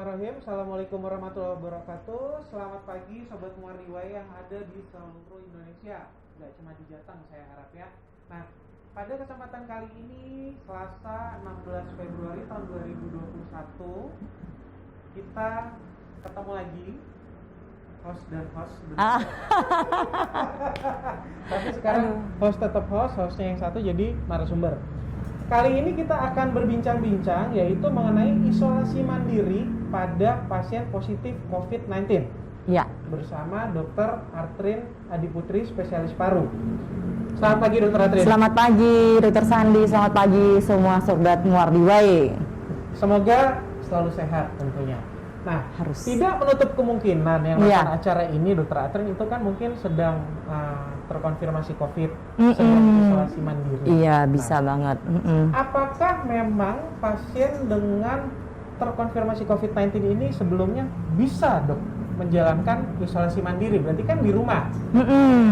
Bismillahirrahmanirrahim. Assalamualaikum warahmatullahi wabarakatuh. Selamat pagi Sobat Muardiwai yang ada di seluruh Indonesia. Gak cuma di Jateng saya harap ya. Nah, pada kesempatan kali ini Selasa 16 Februari tahun 2021 kita ketemu lagi host dan host. Tapi sekarang host tetap host, hostnya yang satu jadi narasumber. Kali ini kita akan berbincang-bincang yaitu mengenai isolasi mandiri pada pasien positif COVID-19. Ya. Bersama Dr. Artrin Adiputri, spesialis paru. Selamat pagi Dr. Artrin. Selamat pagi Dr. Sandi, selamat pagi semua sobat Muardiwai. Semoga selalu sehat tentunya. Nah, harus. Tidak menutup kemungkinan yang melakukan acara ini Dr. Artrin itu kan mungkin sedang terkonfirmasi COVID, sedang isolasi mandiri. Iya, bisa banget. Apakah memang pasien dengan terkonfirmasi COVID-19 ini sebelumnya bisa dok menjalankan isolasi mandiri? Berarti kan di rumah.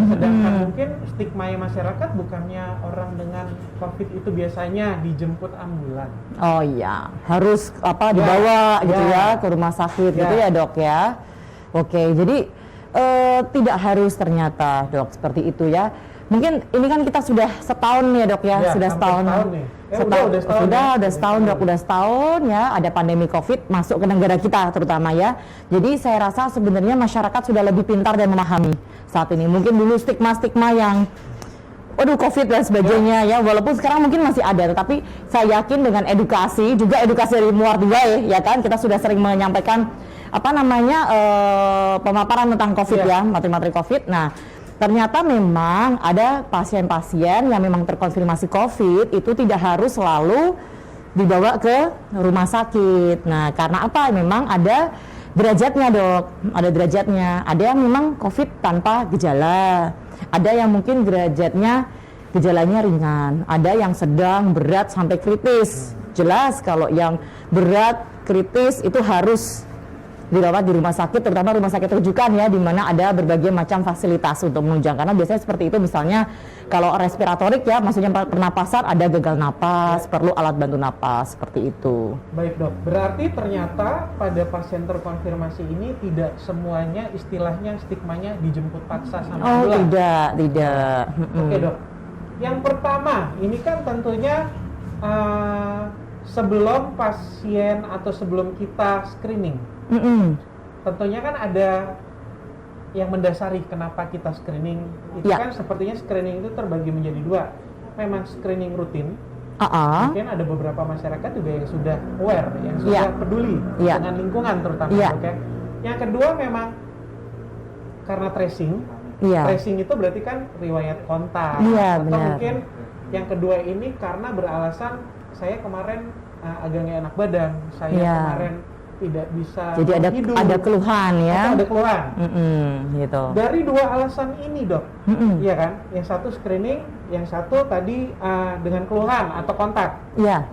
Sedangkan mungkin stigma masyarakat bukannya orang dengan COVID itu biasanya dijemput ambulan. Oh iya, harus dibawa gitu ya ke rumah sakit gitu ya dok ya. Oke, jadi tidak harus ternyata dok seperti itu ya. Mungkin ini kan kita sudah setahun ya dok ya, sudah setahun. Udah setahun ya, ada pandemi COVID masuk ke negara kita terutama ya. Jadi saya rasa sebenarnya masyarakat sudah lebih pintar dan memahami saat ini. Mungkin dulu stigma-stigma yang COVID dan sebagainya ya, walaupun sekarang mungkin masih ada, tetapi saya yakin dengan edukasi dari Muardiwai ya kan, kita sudah sering menyampaikan pemaparan tentang COVID ya, materi-materi COVID. Nah, ternyata memang ada pasien-pasien yang memang terkonfirmasi COVID itu tidak harus selalu dibawa ke rumah sakit. Nah, karena apa? Memang ada derajatnya dok, ada derajatnya. Ada yang memang COVID tanpa gejala, ada yang mungkin gejalanya ringan, ada yang sedang, berat sampai kritis. Jelas kalau yang berat, kritis itu harus dirawat di rumah sakit, terutama rumah sakit rujukan ya, di mana ada berbagai macam fasilitas untuk menunjang. Karena biasanya seperti itu, misalnya kalau respiratorik ya, maksudnya pernapasan, ada gagal napas, perlu alat bantu napas, seperti itu. Baik dok, berarti ternyata pada pasien terkonfirmasi ini tidak semuanya istilahnya stigmanya dijemput paksa sama ambulan. Tidak. Oke dok, yang pertama ini kan tentunya sebelum pasien atau sebelum kita screening, tentunya kan ada yang mendasari kenapa kita screening itu kan sepertinya screening itu terbagi menjadi dua. Memang screening rutin, mungkin ada beberapa masyarakat juga yang sudah aware, yang sudah peduli dengan lingkungan terutama okay? Yang kedua memang karena tracing. Tracing itu berarti kan riwayat kontak, atau mungkin yang kedua ini karena beralasan saya kemarin agak nggak enak badan, saya kemarin tidak bisa jadi hidup, ada keluhan ya, ada keluhan gitu. Dari dua alasan ini dok, iya kan, yang satu screening, yang satu tadi dengan keluhan atau kontak. Iya.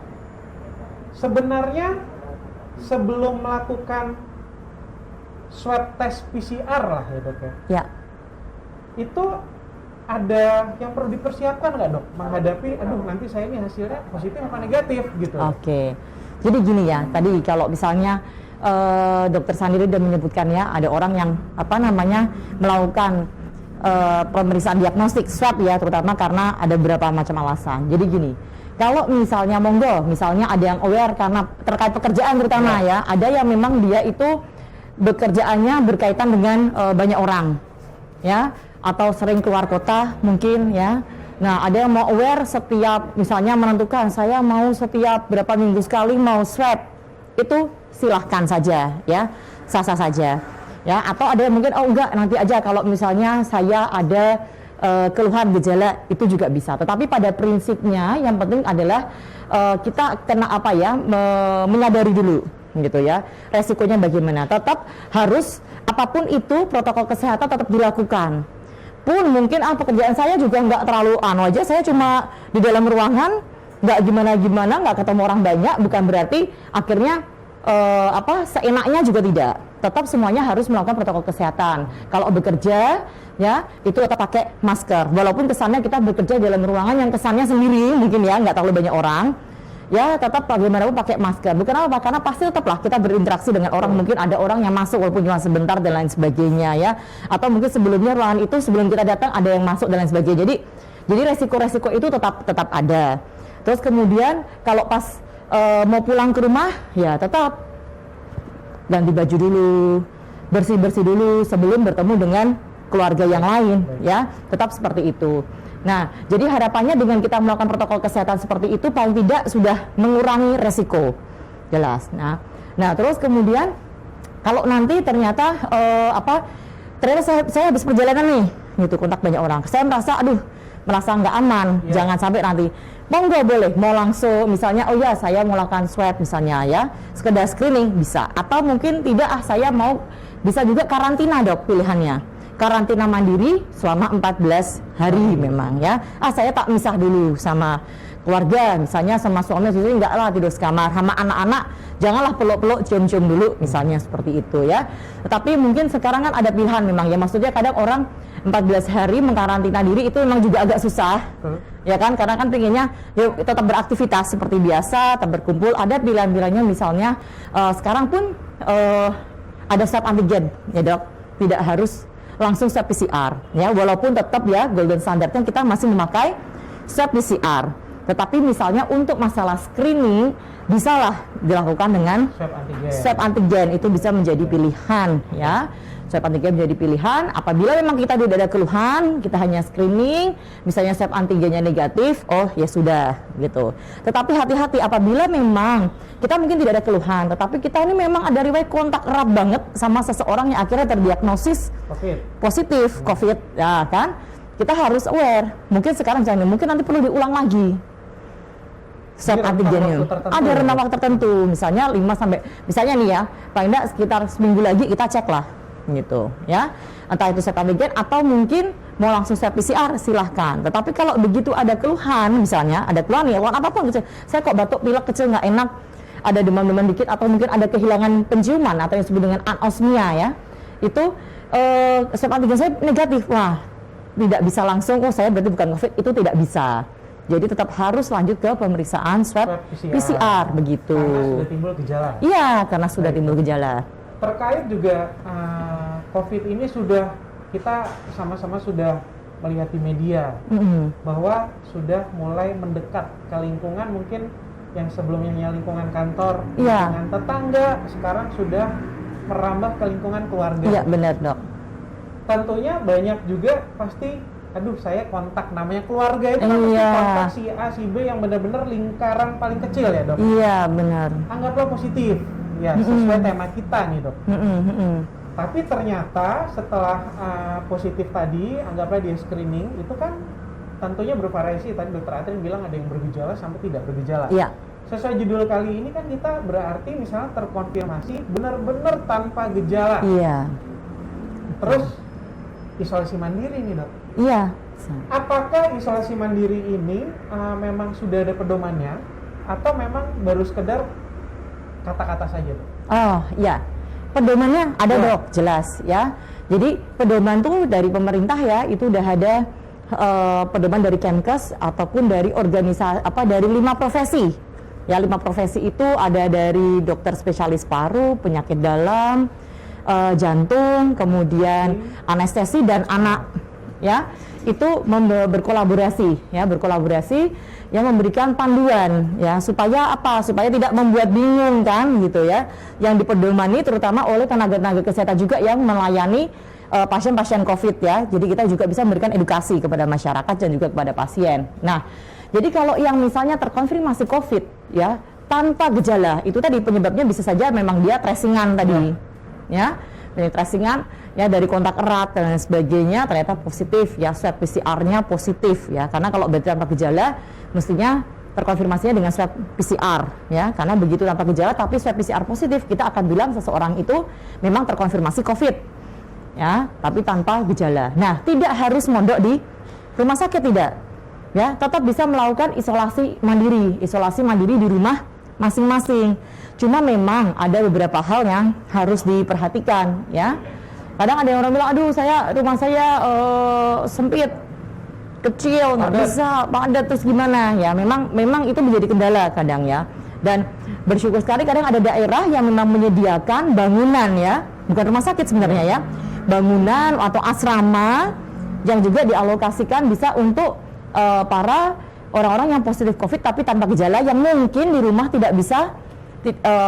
Sebenarnya sebelum melakukan swab test PCR lah ya dok ya, itu ada yang perlu dipersiapkan nggak dok menghadapi nanti saya ini hasilnya positif apa negatif gitu. Oke. Jadi gini ya, tadi kalau misalnya Dokter Sandiri sudah menyebutkan ya, ada orang yang melakukan pemeriksaan diagnostik swab ya, terutama karena ada beberapa macam alasan. Jadi gini, kalau misalnya misalnya ada yang aware karena terkait pekerjaan terutama ya, ada yang memang dia itu bekerjaannya berkaitan dengan banyak orang ya, atau sering keluar kota mungkin ya. Nah, ada yang mau aware setiap misalnya menentukan saya mau setiap berapa minggu sekali mau swab, itu silahkan saja ya, sah-sah saja ya. Atau ada yang mungkin enggak, nanti aja kalau misalnya saya ada keluhan gejala, itu juga bisa. Tetapi pada prinsipnya yang penting adalah kita menyadari dulu gitu ya, resikonya bagaimana. Tetap harus apapun itu protokol kesehatan tetap dilakukan. Pun mungkin pekerjaan saya juga nggak terlalu aja, saya cuma di dalam ruangan, nggak gimana-gimana, nggak ketemu orang banyak, bukan berarti akhirnya seenaknya juga tidak. Tetap semuanya harus melakukan protokol kesehatan. Kalau bekerja ya, itu tetap pakai masker. Walaupun kesannya kita bekerja di dalam ruangan yang kesannya sendiri mungkin ya, nggak terlalu banyak orang. ya tetap bagaimanapun pakai masker. Bukan apa, karena pasti tetaplah kita berinteraksi dengan orang. Mungkin ada orang yang masuk walaupun cuma sebentar dan lain sebagainya ya. Atau mungkin sebelumnya ruangan itu sebelum kita datang ada yang masuk dan lain sebagainya. Jadi resiko-resiko itu tetap ada. Terus kemudian kalau pas mau pulang ke rumah ya tetap ganti baju dulu, bersih-bersih dulu sebelum bertemu dengan keluarga yang lain ya. Tetap seperti itu. Nah, jadi harapannya dengan kita melakukan protokol kesehatan seperti itu paling tidak sudah mengurangi resiko, jelas. Nah terus kemudian kalau nanti ternyata ternyata saya habis perjalanan nih, gitu kontak banyak orang, saya merasa nggak aman, jangan sampai nanti monggo boleh mau langsung misalnya oh ya saya mau lakukan swab misalnya ya, sekedar screening bisa, atau mungkin tidak saya mau bisa juga karantina dok pilihannya. Karantina mandiri selama 14 hari memang ya. Saya tak misah dulu sama keluarga, misalnya sama suami, istri enggak lah tidur sekamar, sama anak-anak janganlah peluk-peluk, cium-cium dulu misalnya seperti itu ya. Tetapi mungkin sekarang kan ada pilihan memang ya, maksudnya kadang orang 14 hari mengkarantina diri itu memang juga agak susah ya kan, karena kan pengennya yuk tetap beraktivitas seperti biasa, tetap berkumpul. Ada pilihan-pilihannya misalnya sekarang pun ada swab antigen ya dok, tidak harus langsung swab PCR ya, walaupun tetap ya golden standardnya kita masih memakai swab PCR, tetapi misalnya untuk masalah screening bisalah dilakukan dengan swab antigen, itu bisa menjadi pilihan ya. Swab antigen menjadi pilihan apabila memang kita tidak ada keluhan, kita hanya screening, misalnya swab antigennya negatif, oh ya sudah gitu. Tetapi hati-hati apabila memang kita mungkin tidak ada keluhan, tetapi kita ini memang ada riwayat kontak erat banget sama seseorang yang akhirnya terdiagnosis positif COVID, ya kan? Kita harus aware. Mungkin sekarang jangan, mungkin nanti perlu diulang lagi swab antigennya. Ada rentang waktu tertentu, misalnya 5 sampai misalnya nih ya, paling tidak sekitar seminggu lagi kita cek lah gitu ya, entah itu swab antigen atau mungkin mau langsung swab PCR silahkan. Tetapi kalau begitu ada keluhan, misalnya ada keluhan ya, keluhan apapun kecil, saya kok batuk pilek kecil nggak enak, ada demam-demam dikit, atau mungkin ada kehilangan penciuman atau yang disebut dengan anosmia ya, itu swab antigen saya negatif, wah tidak bisa langsung oh saya berarti bukan COVID, itu tidak bisa. Jadi tetap harus lanjut ke pemeriksaan swab PCR begitu. Karena sudah timbul gejala. Iya, karena sudah timbul gejala. Terkait juga COVID ini sudah kita sama-sama sudah melihat di media bahwa sudah mulai mendekat ke lingkungan, mungkin yang sebelumnya lingkungan kantor, lingkungan tetangga, sekarang sudah merambah ke lingkungan keluarga. Iya benar dok. Tentunya banyak juga pasti, aduh saya kontak namanya keluarga itu kan pasti kontak si A, si B yang benar-benar lingkaran paling kecil ya dok. Iya benar. Anggaplah positif. Ya, sesuai tema kita nih dok. Tapi ternyata setelah positif tadi, anggaplah dia screening, itu kan tentunya bervariasi. Tadi dokter Atrin bilang ada yang bergejala sampai tidak bergejala. Iya. Sesuai judul kali ini kan kita berarti misalnya terkonfirmasi benar-benar tanpa gejala. Iya. Terus isolasi mandiri nih dok. Iya. Apakah isolasi mandiri ini memang sudah ada pedomannya atau memang baru sekedar kata-kata saja dok? Oh iya, pedomannya ada dok, jelas ya. Jadi pedoman tuh dari pemerintah ya, itu udah ada pedoman dari Kemkes ataupun dari organisasi dari 5 profesi. Ya 5 profesi itu ada dari dokter spesialis paru, penyakit dalam, jantung, kemudian anestesi dan anak ya. Itu berkolaborasi yang memberikan panduan ya, supaya supaya tidak membuat bingung kan gitu ya, yang dipedomani terutama oleh tenaga-tenaga kesehatan juga yang melayani pasien-pasien COVID ya. Jadi kita juga bisa memberikan edukasi kepada masyarakat dan juga kepada pasien. Nah, jadi kalau yang misalnya terkonfirmasi COVID ya tanpa gejala, itu tadi penyebabnya bisa saja memang dia tracingan tadi ya, dari tracingan ya, dari kontak erat dan lain sebagainya ternyata positif ya, swab PCR-nya positif ya, karena kalau berarti tanpa gejala mestinya terkonfirmasinya dengan swab PCR ya, karena begitu tanpa gejala tapi swab PCR positif, kita akan bilang seseorang itu memang terkonfirmasi COVID ya, tapi tanpa gejala. Nah, tidak harus mondok di rumah sakit, tidak ya, tetap bisa melakukan isolasi mandiri di rumah masing-masing. Cuma memang ada beberapa hal yang harus diperhatikan ya. Kadang ada yang orang bilang, aduh rumah saya sempit kecil, nggak bisa padat, terus gimana ya, memang itu menjadi kendala kadang ya. Dan bersyukur sekali kadang ada daerah yang memang menyediakan bangunan ya, bukan rumah sakit sebenarnya ya, bangunan atau asrama yang juga dialokasikan bisa untuk para orang-orang yang positif COVID tapi tanpa gejala, yang mungkin di rumah tidak bisa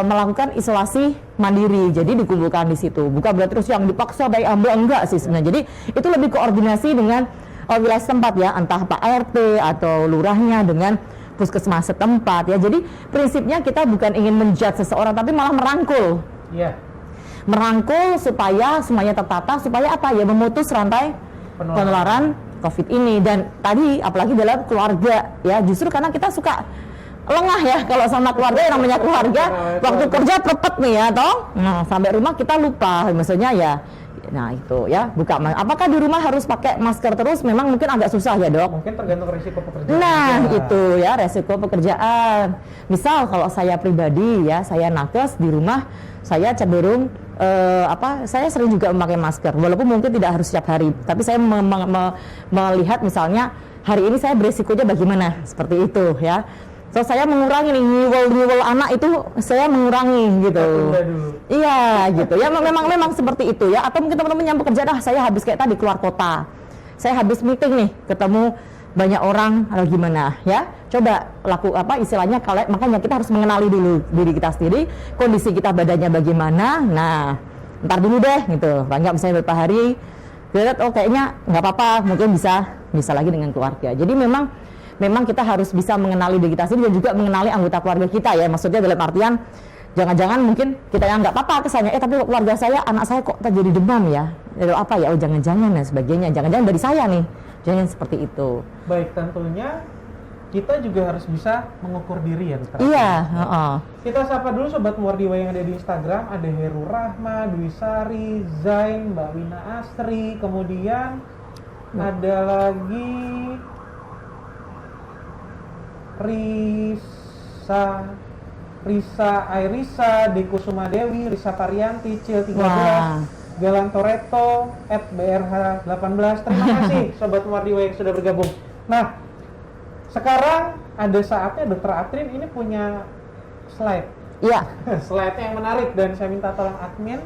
melakukan isolasi mandiri, jadi dikumpulkan di situ. Bukan berarti terus yang dipaksa baik ambil, enggak sih sebenarnya. Jadi itu lebih koordinasi dengan wilayah setempat ya, entah Pak RT atau lurahnya dengan puskesmas setempat ya. Jadi prinsipnya kita bukan ingin menjudge seseorang, tapi malah merangkul. Iya. Merangkul supaya semuanya tertata, supaya apa ya, memutus rantai penularan COVID ini. Dan tadi apalagi dalam keluarga ya, justru karena kita suka lengah ya kalau sama keluarga, yang namanya keluarga waktu kerja prepet nih ya toh. Nah, sampai rumah kita lupa maksudnya ya. Nah itu ya, apakah di rumah harus pakai masker terus? Memang mungkin agak susah ya dok. Mungkin tergantung resiko pekerjaan. Nah itu ya, resiko pekerjaan. Misal kalau saya pribadi ya, saya nakes di rumah, saya cenderung saya sering juga memakai masker. Walaupun mungkin tidak harus setiap hari, tapi saya melihat misalnya hari ini saya beresikonya bagaimana, seperti itu ya. So saya mengurangi nih nyiwol anak itu, saya mengurangi gitu. Iya gitu ya, memang seperti itu ya. Atau mungkin teman-teman yang bekerja, saya habis kayak tadi keluar kota, saya habis meeting nih, ketemu banyak orang atau gimana ya. Coba istilahnya, kalau makanya kita harus mengenali dulu diri kita sendiri, kondisi kita badannya bagaimana. Nah ntar dulu deh gitu, banyak misalnya beberapa hari, kayaknya nggak apa-apa, mungkin bisa lagi dengan keluarga. Jadi memang kita harus bisa mengenali diri kita sendiri dan juga mengenali anggota keluarga kita ya. Maksudnya dalam artian jangan-jangan mungkin kita yang nggak apa-apa kesannya, tapi keluarga saya, anak saya kok terjadi demam ya, lalu apa ya, jangan-jangan dan sebagainya, jangan-jangan dari saya nih, jangan seperti itu. Baik, tentunya kita juga harus bisa mengukur diri ya dokter. Iya. Kita sapa dulu sobat Muardiwa yang ada di Instagram. Ada Heru Rahma, Dwi Sari, Zain, Mbak Wina Asri, kemudian ada lagi Risa Airisa, Deku Sumadewi, Risa Parianti, Cil 13, Galang Toretto, @BRH18. Terima kasih Sobat Muardiwa yang sudah bergabung. Nah, sekarang ada saatnya Dokter Atrin ini punya slide. Iya. Slide yang menarik dan saya minta tolong admin.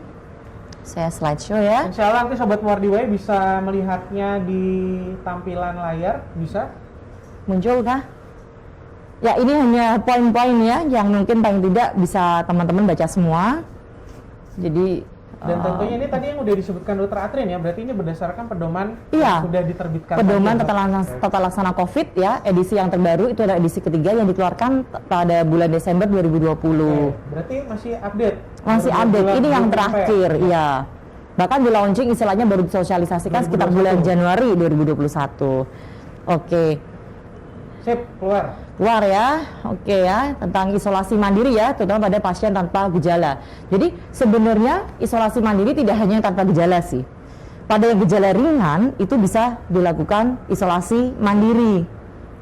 Saya slideshow ya. Insya Allah nanti Sobat Muardiwa bisa melihatnya di tampilan layar, bisa? Muncul kah? Ya ini hanya poin-poin ya yang mungkin paling tidak bisa teman-teman baca semua. Jadi dan tentunya ini tadi yang udah disebutkan Dokter Atrin ya, berarti ini berdasarkan pedoman yang sudah diterbitkan. Pedoman tata laksana COVID ya, edisi yang terbaru itu adalah edisi ketiga yang dikeluarkan pada bulan Desember 2020. Berarti masih update. Masih update. Ini yang terakhir, iya. Bahkan di launching istilahnya baru disosialisasikan sekitar bulan Januari 2021. Oke. Sip, keluar ya, oke ya, tentang isolasi mandiri ya, terutama pada pasien tanpa gejala. Jadi sebenarnya isolasi mandiri tidak hanya tanpa gejala sih. Pada yang gejala ringan itu bisa dilakukan isolasi mandiri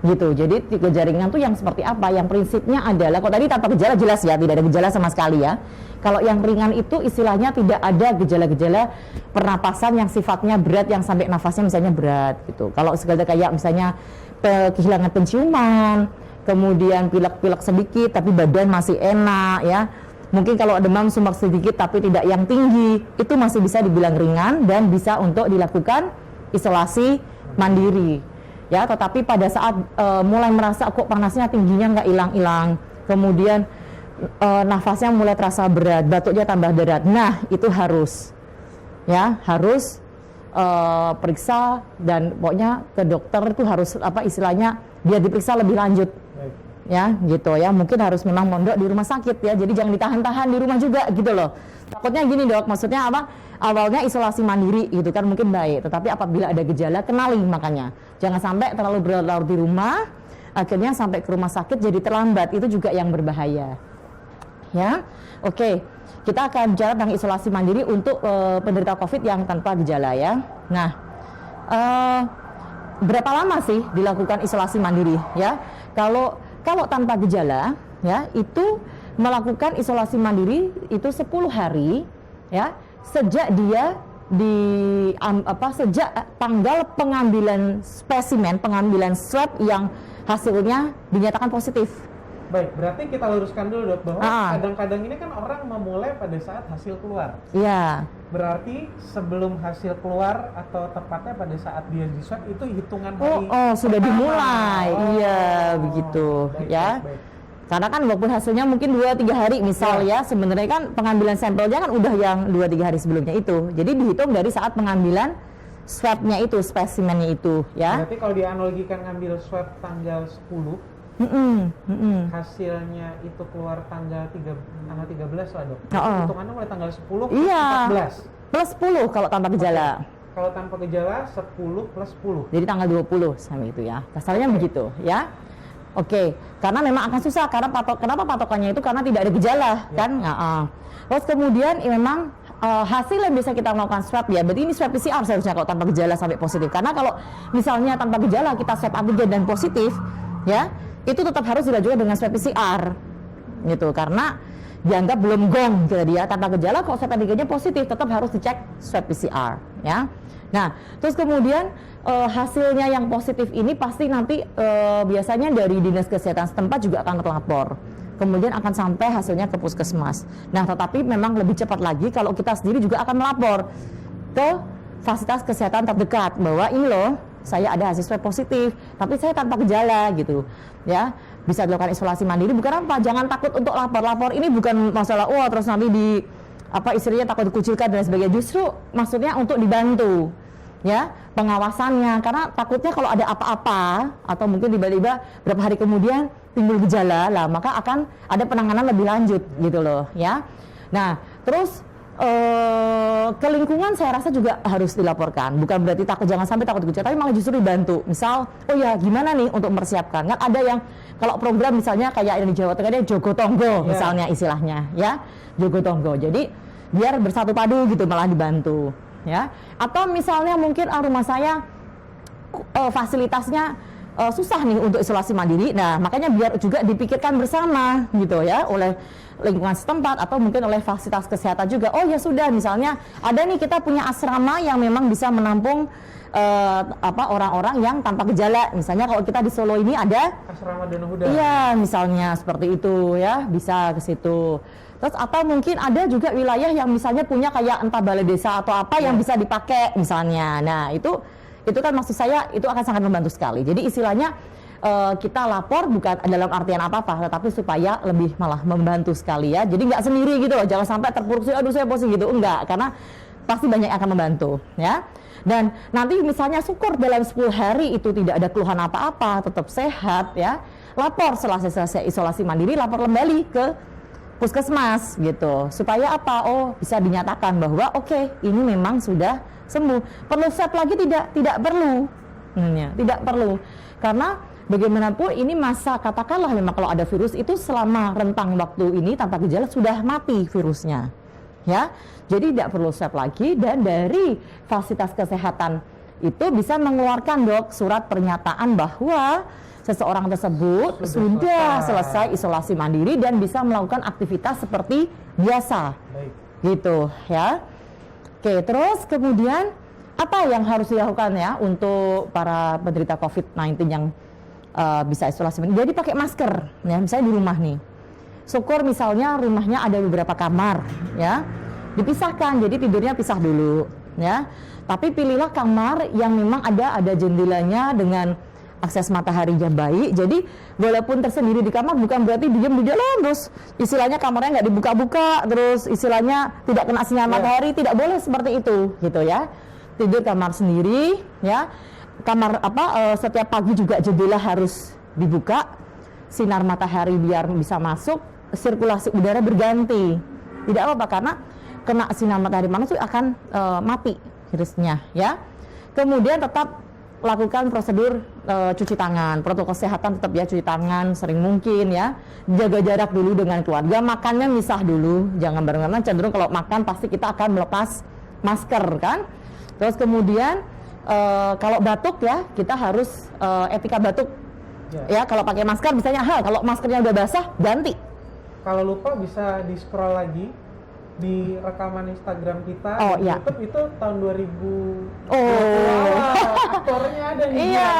gitu. Jadi gejala ringan tuh yang seperti apa? Yang prinsipnya adalah, kalau tadi tanpa gejala jelas ya, tidak ada gejala sama sekali ya. Kalau yang ringan itu istilahnya tidak ada gejala-gejala pernapasan yang sifatnya berat, yang sampai nafasnya misalnya berat gitu. Kalau segala kayak misalnya kehilangan penciuman, kemudian pilek-pilek sedikit tapi badan masih enak ya. Mungkin kalau demam sumber sedikit tapi tidak yang tinggi, itu masih bisa dibilang ringan dan bisa untuk dilakukan isolasi mandiri. Ya, tetapi pada saat mulai merasa kok panasnya tingginya nggak hilang-hilang, kemudian nafasnya mulai terasa berat, batuknya tambah berat. Nah, itu harus periksa dan pokoknya ke dokter itu harus istilahnya dia diperiksa lebih lanjut. Ya gitu ya, mungkin harus memang mondok di rumah sakit ya, jadi jangan ditahan-tahan di rumah juga gitu loh. Takutnya gini dok, maksudnya awalnya isolasi mandiri gitu kan mungkin baik, tetapi apabila ada gejala kenali, makanya jangan sampai terlalu berlarut di rumah akhirnya sampai ke rumah sakit jadi terlambat, itu juga yang berbahaya ya. Oke. Kita akan bicara tentang isolasi mandiri untuk penderita COVID yang tanpa gejala ya. Nah, berapa lama sih dilakukan isolasi mandiri ya? Kalau tanpa gejala ya, itu melakukan isolasi mandiri itu 10 hari ya, sejak dia sejak tanggal pengambilan spesimen, pengambilan swab yang hasilnya dinyatakan positif. Baik, berarti kita luruskan dulu dok bahwa kadang-kadang ini kan orang memulai pada saat hasil keluar. Iya. Berarti sebelum hasil keluar atau tepatnya pada saat dia di swab itu hitungan hari sudah pertama. dimulai. Iya, begitu Baik, ya. baik. Karena kan walaupun hasilnya mungkin 2-3 hari misal ya, sebenarnya kan pengambilan sampelnya kan udah yang 2-3 hari sebelumnya itu. Jadi dihitung dari saat pengambilan swabnya itu, spesimennya itu ya. Berarti kalau dianalogikan ngambil swab tanggal 10, hasilnya itu keluar tanggal 13 lah dok. Hitungannya mulai tanggal 10 plus 14. Plus 10 kalau tanpa gejala. Kalau tanpa gejala 10 plus 10. Jadi tanggal 20 sama itu ya. Kasarnya begitu ya. Oke, karena memang akan susah karena kenapa patokannya itu karena tidak ada gejala kan? Terus kemudian memang hasil yang bisa kita melakukan swab ya, berarti ini swab PCR seharusnya kalau tanpa gejala sampai positif. Karena kalau misalnya tanpa gejala kita swab antigen dan positif ya, itu tetap harus dilanjutkan dengan swab PCR gitu, karena dianggap belum gong gitu dia. Tanpa gejala kalau swab antigennya positif tetap harus dicek swab PCR ya. Nah, terus kemudian hasilnya yang positif ini pasti nanti biasanya dari dinas kesehatan setempat juga akan terlapor. Kemudian akan sampai hasilnya ke puskesmas. Nah, tetapi memang lebih cepat lagi kalau kita sendiri juga akan melapor ke fasilitas kesehatan terdekat bahwa ini loh, saya ada hasil swab positif, tapi saya tanpa gejala gitu. Ya, bisa dilakukan isolasi mandiri. Bukan apa, jangan takut untuk lapor-lapor. Ini bukan masalah terus nanti istilahnya takut dikucilkan dan sebagainya. Justru maksudnya untuk dibantu ya pengawasannya, karena takutnya kalau ada apa-apa atau mungkin tiba-tiba berapa hari kemudian timbul gejala lah, maka akan ada penanganan lebih lanjut gitu loh ya. Nah, terus ke lingkungan saya rasa juga harus dilaporkan, bukan berarti jangan sampai takut gejala, tapi malah justru dibantu. Misal, gimana nih untuk mempersiapkan, kan ada yang kalau program misalnya kayak di Jawa Tengah dia Jogotongo misalnya istilahnya ya, Jogotongo, jadi biar bersatu padu gitu, malah dibantu ya. Atau misalnya mungkin rumah saya fasilitasnya susah nih untuk isolasi mandiri, nah makanya biar juga dipikirkan bersama gitu ya oleh lingkungan setempat atau mungkin oleh fasilitas kesehatan juga. Ya sudah, misalnya ada nih kita punya asrama yang memang bisa menampung orang-orang yang tanpa gejala. Misalnya kalau kita di Solo ini ada asrama Donohudan. Iya, misalnya seperti itu ya, bisa ke situ. Terus atau mungkin ada juga wilayah yang misalnya punya kayak entah balai desa atau apa yang bisa dipakai misalnya. Nah, itu kan maksud saya itu akan sangat membantu sekali. Jadi istilahnya kita lapor bukan dalam artian apa-apa, tetapi supaya lebih malah membantu sekali ya. Jadi nggak sendiri gitu loh, jangan sampai terpuruk sih, aduh saya pusing gitu, enggak, karena pasti banyak yang akan membantu ya. Dan nanti misalnya syukur dalam 10 hari itu tidak ada keluhan apa-apa, tetap sehat ya, lapor setelah selesai isolasi mandiri, lapor kembali ke puskesmas gitu, supaya apa? Bisa dinyatakan bahwa ini memang sudah sembuh. Perlu swab lagi tidak perlu. Tidak perlu. Karena bagaimanapun ini masa, katakanlah memang kalau ada virus itu selama rentang waktu ini tanpa gejala sudah mati virusnya. Ya. Jadi tidak perlu swab lagi, dan dari fasilitas kesehatan itu bisa mengeluarkan surat pernyataan bahwa seseorang tersebut sudah selesai isolasi mandiri dan bisa melakukan aktivitas seperti biasa. Baik. Gitu ya. Oke, terus kemudian apa yang harus dilakukan ya untuk para penderita COVID-19 yang bisa isolasi mandiri? Jadi pakai masker ya, misalnya di rumah nih. Syukur misalnya rumahnya ada beberapa kamar ya. Dipisahkan, jadi tidurnya pisah dulu ya. Tapi pilihlah kamar yang memang ada jendelanya dengan akses matahari yang baik. Jadi walaupun tersendiri di kamar bukan berarti diam di dalam terus istilahnya kamarnya nggak dibuka-buka, terus istilahnya tidak kena sinar matahari, tidak boleh seperti itu gitu ya. Tidur kamar sendiri ya. Kamar setiap pagi juga jendela harus dibuka, sinar matahari biar bisa masuk, sirkulasi udara berganti. Tidak apa-apa karena kena sinar matahari panas itu akan mati virusnya ya. Kemudian tetap lakukan prosedur cuci tangan, protokol kesehatan tetap ya, cuci tangan sering mungkin ya, jaga jarak dulu dengan keluarga, makannya misah dulu, jangan bareng-bareng, cenderung kalau makan pasti kita akan melepas masker kan. Terus kemudian kalau batuk ya, kita harus etika batuk ya, kalau pakai masker misalnya, kalau maskernya udah basah ganti. Kalau lupa bisa di scroll lagi di rekaman Instagram kita Oh, di iya. YouTube itu tahun 2000. Oh. Aktornya ada nih. Iya,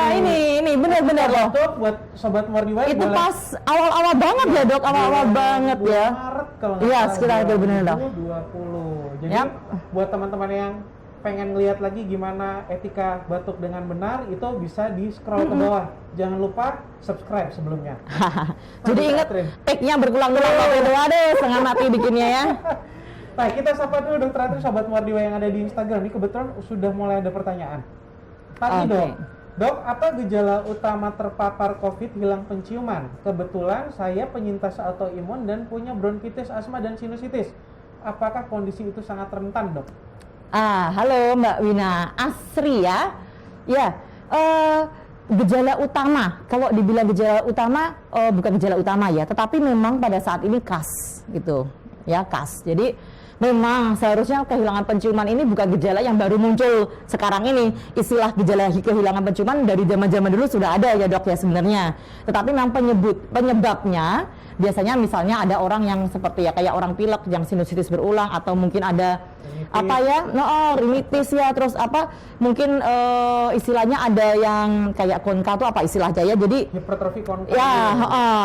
ini benar-benar loh. Untuk buat sobat Mordiwai Itu boleh. pas awal-awal banget ya dok, awal-awal banget ya. Maret kalau nggak Iya, salah, sekitar itu benar dok. 2020. Jadi Yap. buat teman-teman yang pengen lihat lagi gimana etika batuk dengan benar, itu bisa di scroll ke bawah. Jangan lupa subscribe sebelumnya. Jadi ingat Catherine. take-nya berkulang-ulang waktu itu, aduh setengah mati bikinnya ya. Nah, kita sapa dulu Dokter Atri, sobat Mordiwai yang ada di Instagram. Ini kebetulan sudah mulai ada pertanyaan. Tadi Oke. Dok, apa gejala utama terpapar COVID hilang penciuman? Kebetulan saya penyintas autoimun dan punya bronkitis, asma, dan sinusitis. Apakah kondisi itu sangat rentan, Dok? Halo Mbak Wina, Asri ya. Ya, gejala utama, kalau dibilang gejala utama, bukan gejala utama ya, tetapi memang pada saat ini khas gitu, ya khas. Jadi memang seharusnya kehilangan penciuman ini bukan gejala yang baru muncul sekarang ini. Istilah gejala kehilangan penciuman dari zaman-zaman dulu sudah ada ya dok ya sebenarnya. Tetapi memang penyebabnya biasanya misalnya ada orang yang seperti ya kayak orang pilek yang sinusitis berulang, atau mungkin ada rinitis ya, terus mungkin istilahnya ada yang kayak konka tuh apa istilahnya ya, jadi hipertrofi konka ya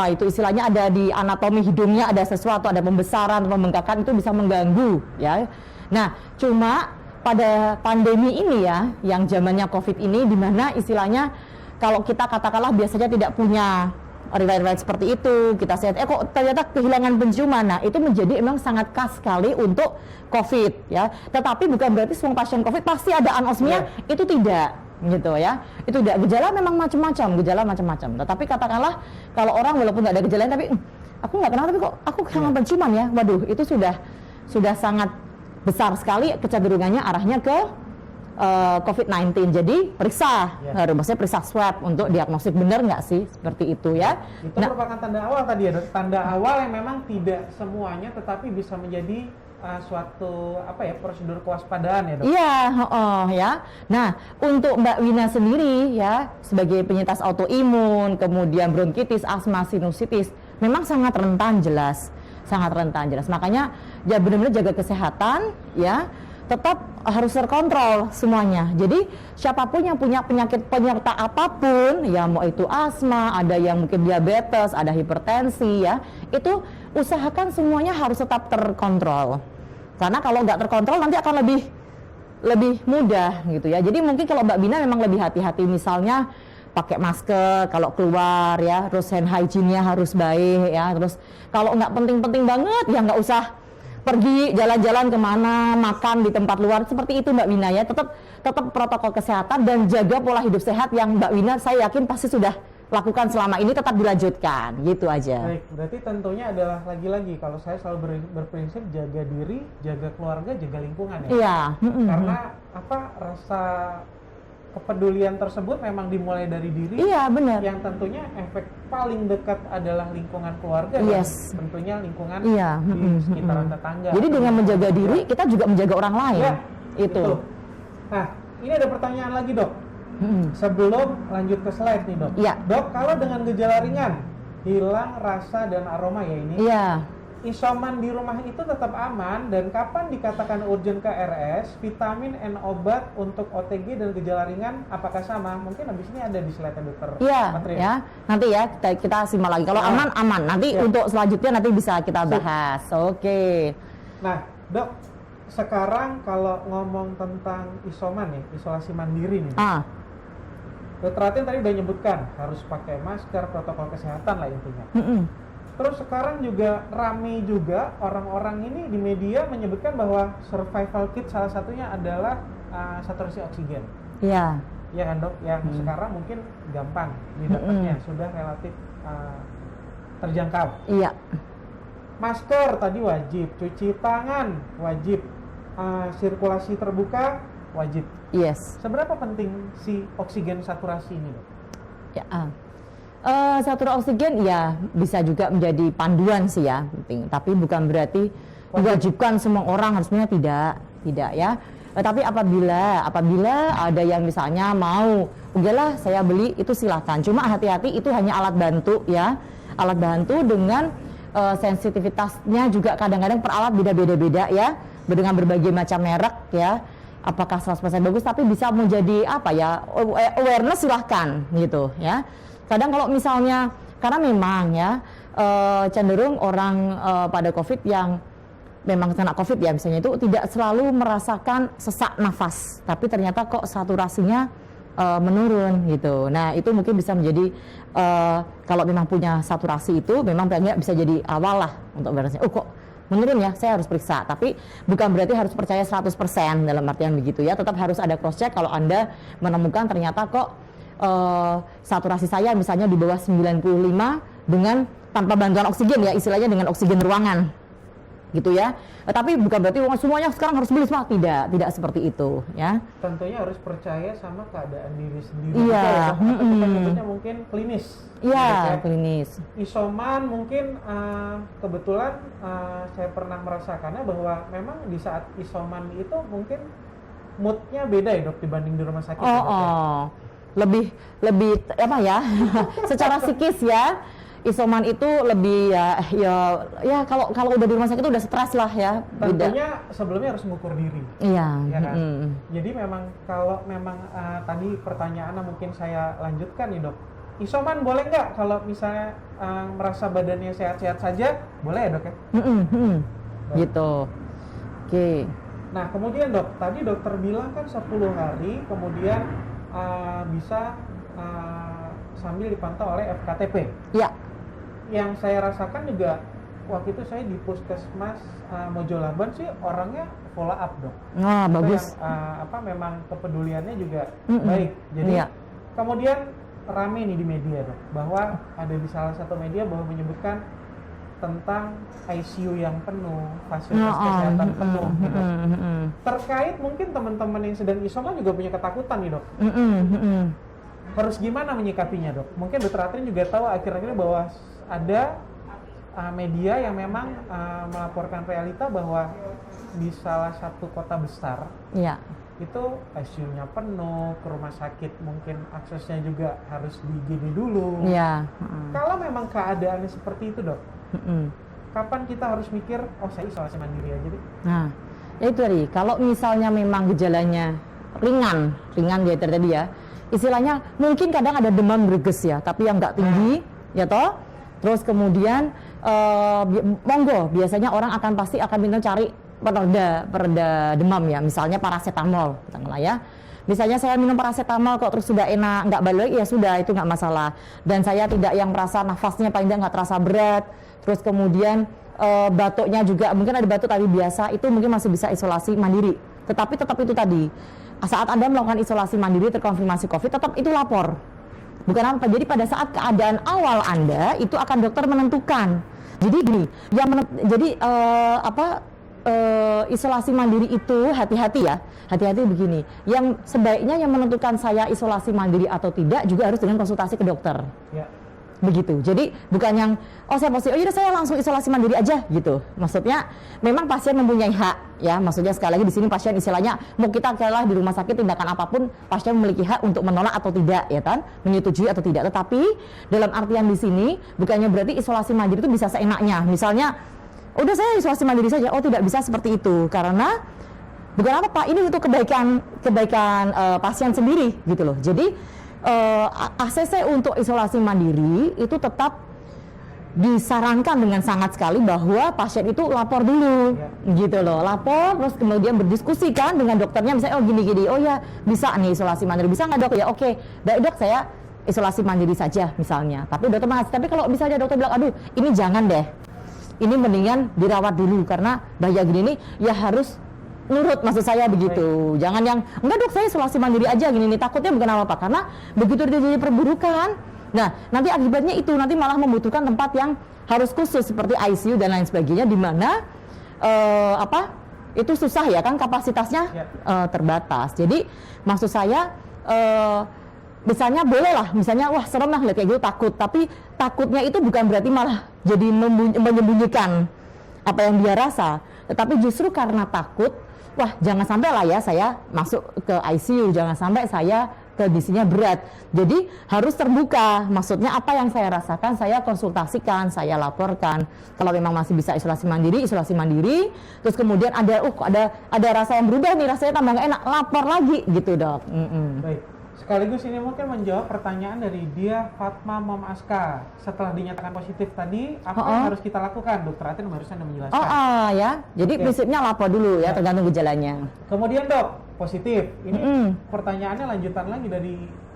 itu istilahnya ada di anatomi hidungnya ada sesuatu, ada pembesaran, pembengkakan, itu bisa mengganggu ya. Nah cuma pada pandemi ini ya, yang zamannya COVID ini, dimana istilahnya kalau kita katakanlah biasanya tidak punya riwayat-riwayat seperti itu, kita lihat kok ternyata kehilangan penciuman. Nah itu menjadi emang sangat khas sekali untuk COVID ya. Tetapi bukan berarti semua pasien COVID pasti ada anosmia, itu tidak gitu ya. Itu tidak, gejala memang macam-macam. Tetapi katakanlah kalau orang walaupun nggak ada gejala tapi aku nggak kenal tapi kok aku kehilangan penciuman ya, waduh itu sudah sangat besar sekali kecenderungannya arahnya ke COVID-19. Jadi periksa, maksudnya periksa swab untuk diagnostik benar nggak sih seperti itu ya. Itu merupakan tanda awal tadi ya dok, tanda awal yang memang tidak semuanya tetapi bisa menjadi suatu prosedur kewaspadaan ya dok. Iya, ya. Nah untuk Mbak Wina sendiri ya sebagai penyintas autoimun, kemudian bronkitis, asma, sinusitis, memang sangat rentan jelas. Makanya ya benar-benar jaga kesehatan ya. Tetap harus terkontrol semuanya. Jadi siapapun yang punya penyakit penyerta apapun, ya mau itu asma, ada yang mungkin diabetes, ada hipertensi ya, itu usahakan semuanya harus tetap terkontrol. Karena kalau nggak terkontrol nanti akan lebih mudah gitu ya. Jadi mungkin kalau Mbak Bina memang lebih hati-hati, misalnya pakai masker kalau keluar ya, terus hand hygiene-nya harus baik ya. Terus kalau nggak penting-penting banget ya nggak usah pergi jalan-jalan kemana, makan di tempat luar, seperti itu Mbak Wina ya. Tetap protokol kesehatan dan jaga pola hidup sehat yang Mbak Wina saya yakin pasti sudah lakukan selama ini, tetap dilanjutkan gitu aja. Baik, berarti tentunya adalah lagi-lagi kalau saya selalu berprinsip jaga diri, jaga keluarga, jaga lingkungan ya. Iya. Karena rasa kepedulian tersebut memang dimulai dari diri. Iya benar. Yang tentunya efek paling dekat adalah lingkungan keluarga. Yes. Dan tentunya lingkungan Iya. di sekitaran tetangga. Jadi dengan menjaga diri kita juga menjaga orang lain. Ya, itu. Nah ini ada pertanyaan lagi dok. Sebelum lanjut ke slide nih dok. Iya. Dok, kalau dengan gejala ringan, hilang rasa dan aroma ya ini. Iya. Isoman di rumah itu tetap aman, dan kapan dikatakan urgent ke RS, vitamin and obat untuk OTG dan gejala ringan apakah sama? Mungkin habis ini ada di slide dokter. Iya, Patria. ya. Nanti ya kita simak lagi. Kalau aman. Nanti untuk selanjutnya nanti bisa kita bahas. Oke. Nah, dok, sekarang kalau ngomong tentang isoman nih, isolasi mandiri nih. Dokter Atin tadi udah nyebutkan harus pakai masker, protokol kesehatan lah intinya. Terus sekarang juga rame juga orang-orang ini di media menyebutkan bahwa survival kit salah satunya adalah saturasi oksigen. Iya. Iya kan dok? Yang sekarang mungkin gampang didapatnya, sudah relatif terjangkau. Iya. Masker tadi wajib, cuci tangan wajib, sirkulasi terbuka wajib. Yes. Seberapa penting si oksigen saturasi ini dok? Ya. Saturasi oksigen ya bisa juga menjadi panduan sih ya, penting. Tapi bukan berarti diwajibkan semua orang harusnya tidak ya. Tapi apabila ada yang misalnya mau, udahlah saya beli, itu silakan. Cuma hati-hati, itu hanya alat bantu ya, alat bantu dengan sensitivitasnya juga kadang-kadang per alat beda-beda ya, dengan berbagai macam merek ya. Apakah 100% bagus, tapi bisa menjadi apa ya, awareness silahkan gitu ya. Kadang kalau misalnya, karena memang ya cenderung orang pada COVID yang memang kena COVID ya misalnya itu tidak selalu merasakan sesak nafas, tapi ternyata kok saturasinya menurun gitu. Nah itu mungkin bisa menjadi kalau memang punya saturasi itu memang banyak bisa jadi awal lah untuk awarenessnya. Oh kok menurun ya, saya harus periksa. Tapi bukan berarti harus percaya 100% dalam artian begitu ya. Tetap harus ada cross check kalau Anda menemukan ternyata kok saturasi saya misalnya di bawah 95 dengan tanpa bantuan oksigen ya, istilahnya dengan oksigen ruangan gitu ya. Tapi bukan berarti semuanya sekarang harus beli semua, tidak seperti itu ya. Tentunya harus percaya sama keadaan diri sendiri. Iya. Kita sebutnya mungkin klinis. Iya, klinis. Isoman mungkin kebetulan saya pernah merasakannya bahwa memang di saat isoman itu mungkin moodnya beda ya dok dibanding di rumah sakit. Lebih apa ya? Secara psikis ya. Isoman itu lebih ya kalau udah di rumah sakit itu udah stres lah ya. Tentunya sebelumnya harus mengukur diri. Iya. Ya kan? Jadi memang kalau memang tadi pertanyaannya mungkin saya lanjutkan nih dok. Isoman boleh nggak kalau misalnya merasa badannya sehat-sehat saja, boleh ya dok ya? Gitu. Oke. Nah kemudian dok, tadi dokter bilang kan 10 hari kemudian bisa sambil dipantau oleh FKTP. Iya. Yang saya rasakan juga waktu itu saya di Puskesmas Mojolaban sih orangnya follow up dok. Bagus. Yang, memang kepeduliannya juga baik. Jadi kemudian rame nih di media dok, bahwa ada di salah satu media bahwa menyebutkan tentang ICU yang penuh, fasilitas kesehatan penuh. Gitu. Terkait mungkin teman-teman yang sedang isoman juga punya ketakutan nih dok. Harus gimana menyikapinya dok? Mungkin dokter Atrin juga tahu akhir-akhir bahwa ada media yang memang melaporkan realita bahwa di salah satu kota besar itu ICU-nya penuh, ke rumah sakit mungkin aksesnya juga harus di IGD dulu. Kalau memang keadaannya seperti itu dok, kapan kita harus mikir, oh saya isolasi mandiri aja deh? Nah, ya itu tadi, kalau misalnya memang gejalanya ringan ya tadi ya, istilahnya mungkin kadang ada demam greges ya, tapi yang nggak tinggi, ya toh. Terus kemudian monggo, biasanya orang pasti akan minta cari pereda demam ya, misalnya paracetamol, katakanlah ya. Misalnya saya minum paracetamol kok terus sudah enak, nggak balik ya sudah, itu nggak masalah. Dan saya tidak yang merasa nafasnya paling nggak terasa berat. Terus kemudian batuknya juga mungkin ada batuk tapi biasa, itu mungkin masih bisa isolasi mandiri. Tetapi tetap itu tadi, saat Anda melakukan isolasi mandiri terkonfirmasi COVID, tetap itu lapor. Bukan apa, jadi pada saat keadaan awal Anda, itu akan dokter menentukan. Jadi gini, isolasi mandiri itu hati-hati ya, hati-hati begini. Yang sebaiknya yang menentukan saya isolasi mandiri atau tidak juga harus dengan konsultasi ke dokter. Begitu. Jadi bukan yang saya positif, oh yaudah saya langsung isolasi mandiri aja gitu. Maksudnya memang pasien mempunyai hak ya. Maksudnya sekali lagi di sini pasien istilahnya mau kita kalah di rumah sakit tindakan apapun, pasien memiliki hak untuk menolak atau tidak ya kan, menyetujui atau tidak. Tetapi dalam artian di sini bukannya berarti isolasi mandiri itu bisa seenaknya. Misalnya udah saya isolasi mandiri saja. Oh tidak bisa seperti itu karena bukan apa Pak, ini untuk kebaikan pasien sendiri gitu loh. Jadi ACC untuk isolasi mandiri itu tetap disarankan dengan sangat sekali bahwa pasien itu lapor dulu, gitu loh, lapor terus kemudian berdiskusi kan dengan dokternya, misalnya oh gini, oh ya bisa nih isolasi mandiri, bisa nggak dok ya, oke, baik dok saya isolasi mandiri saja misalnya, tapi dokter mas, tapi kalau misalnya dokter bilang aduh ini jangan deh, ini mendingan dirawat dulu karena bahaya gini nih, ya harus nurut maksud saya begitu. Jangan yang enggak dok saya isolasi mandiri aja gini nih, takutnya bukan apa-apa karena begitu terjadi perburukan. Nah, nanti akibatnya itu nanti malah membutuhkan tempat yang harus khusus seperti ICU dan lain sebagainya di mana itu susah ya kan kapasitasnya terbatas. Jadi maksud saya misalnya boleh lah, misalnya wah serem lah lihat kayak gitu takut, tapi takutnya itu bukan berarti malah jadi menyembunyikan apa yang dia rasa, tetapi justru karena takut, wah jangan sampai lah ya saya masuk ke ICU, jangan sampai saya kondisinya berat. Jadi harus terbuka. Maksudnya apa yang saya rasakan, saya konsultasikan, saya laporkan. Kalau memang masih bisa isolasi mandiri, isolasi mandiri. Terus kemudian ada rasa yang berubah nih, rasanya tambah nggak enak, lapor lagi gitu, Dok. Baik. Sekaligus ini mungkin menjawab pertanyaan dari dia Fatma Mom Aska. Setelah dinyatakan positif tadi, apa yang harus kita lakukan? Dokter Atin barusan sudah menjelaskan. Ya. Jadi prinsipnya lapor dulu ya, tergantung gejalanya. Kemudian Dok, positif. Ini pertanyaannya lanjutan lagi dari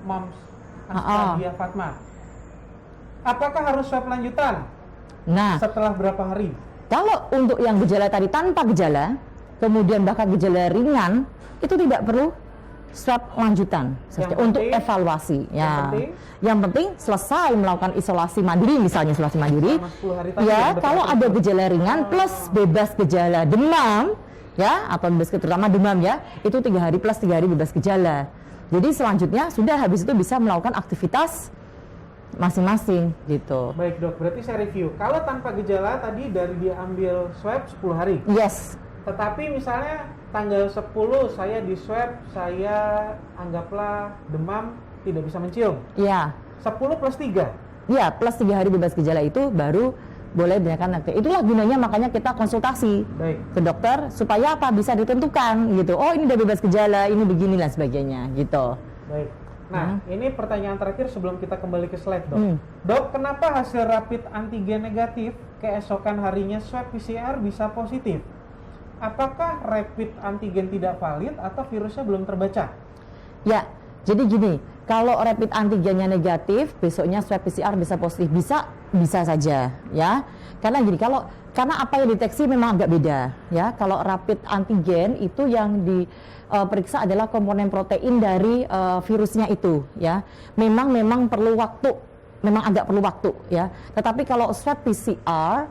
Mom Aska dia Fatma. Apakah harus swab lanjutan? Nah, setelah berapa hari? Kalau untuk yang gejala tadi tanpa gejala, kemudian bahkan gejala ringan, itu tidak perlu swab lanjutan untuk evaluasi ya. Yang penting selesai melakukan isolasi mandiri, misalnya isolasi mandiri ya, kalau ada gejala ringan plus bebas gejala demam ya, atau bebas terutama demam ya, itu 3 hari plus 3 hari bebas gejala. Jadi selanjutnya sudah habis itu bisa melakukan aktivitas masing-masing gitu. Baik Dok, berarti saya review. Kalau tanpa gejala tadi dari dia ambil swab 10 hari. Yes. Tetapi misalnya tanggal 10 saya di swab, saya anggaplah demam, tidak bisa mencium. Iya. 10 plus 3? Iya, plus 3 hari bebas gejala itu baru boleh dinyatakan aktif. Itulah gunanya makanya kita konsultasi ke dokter supaya apa, bisa ditentukan gitu. Oh, ini udah bebas gejala, ini begini dan sebagainya gitu. Baik. Nah, ini pertanyaan terakhir sebelum kita kembali ke slide, Dok. Dok, kenapa hasil rapid antigen negatif keesokan harinya swab PCR bisa positif? Apakah rapid antigen tidak valid atau virusnya belum terbaca? Ya, jadi gini, kalau rapid antigennya negatif, besoknya swab PCR bisa positif, bisa saja, ya. Karena gini, karena apa yang deteksi memang agak beda, ya. Kalau rapid antigen itu yang diperiksa adalah komponen protein dari virusnya itu, ya. Memang perlu waktu. Memang agak perlu waktu ya. Tetapi kalau swab PCR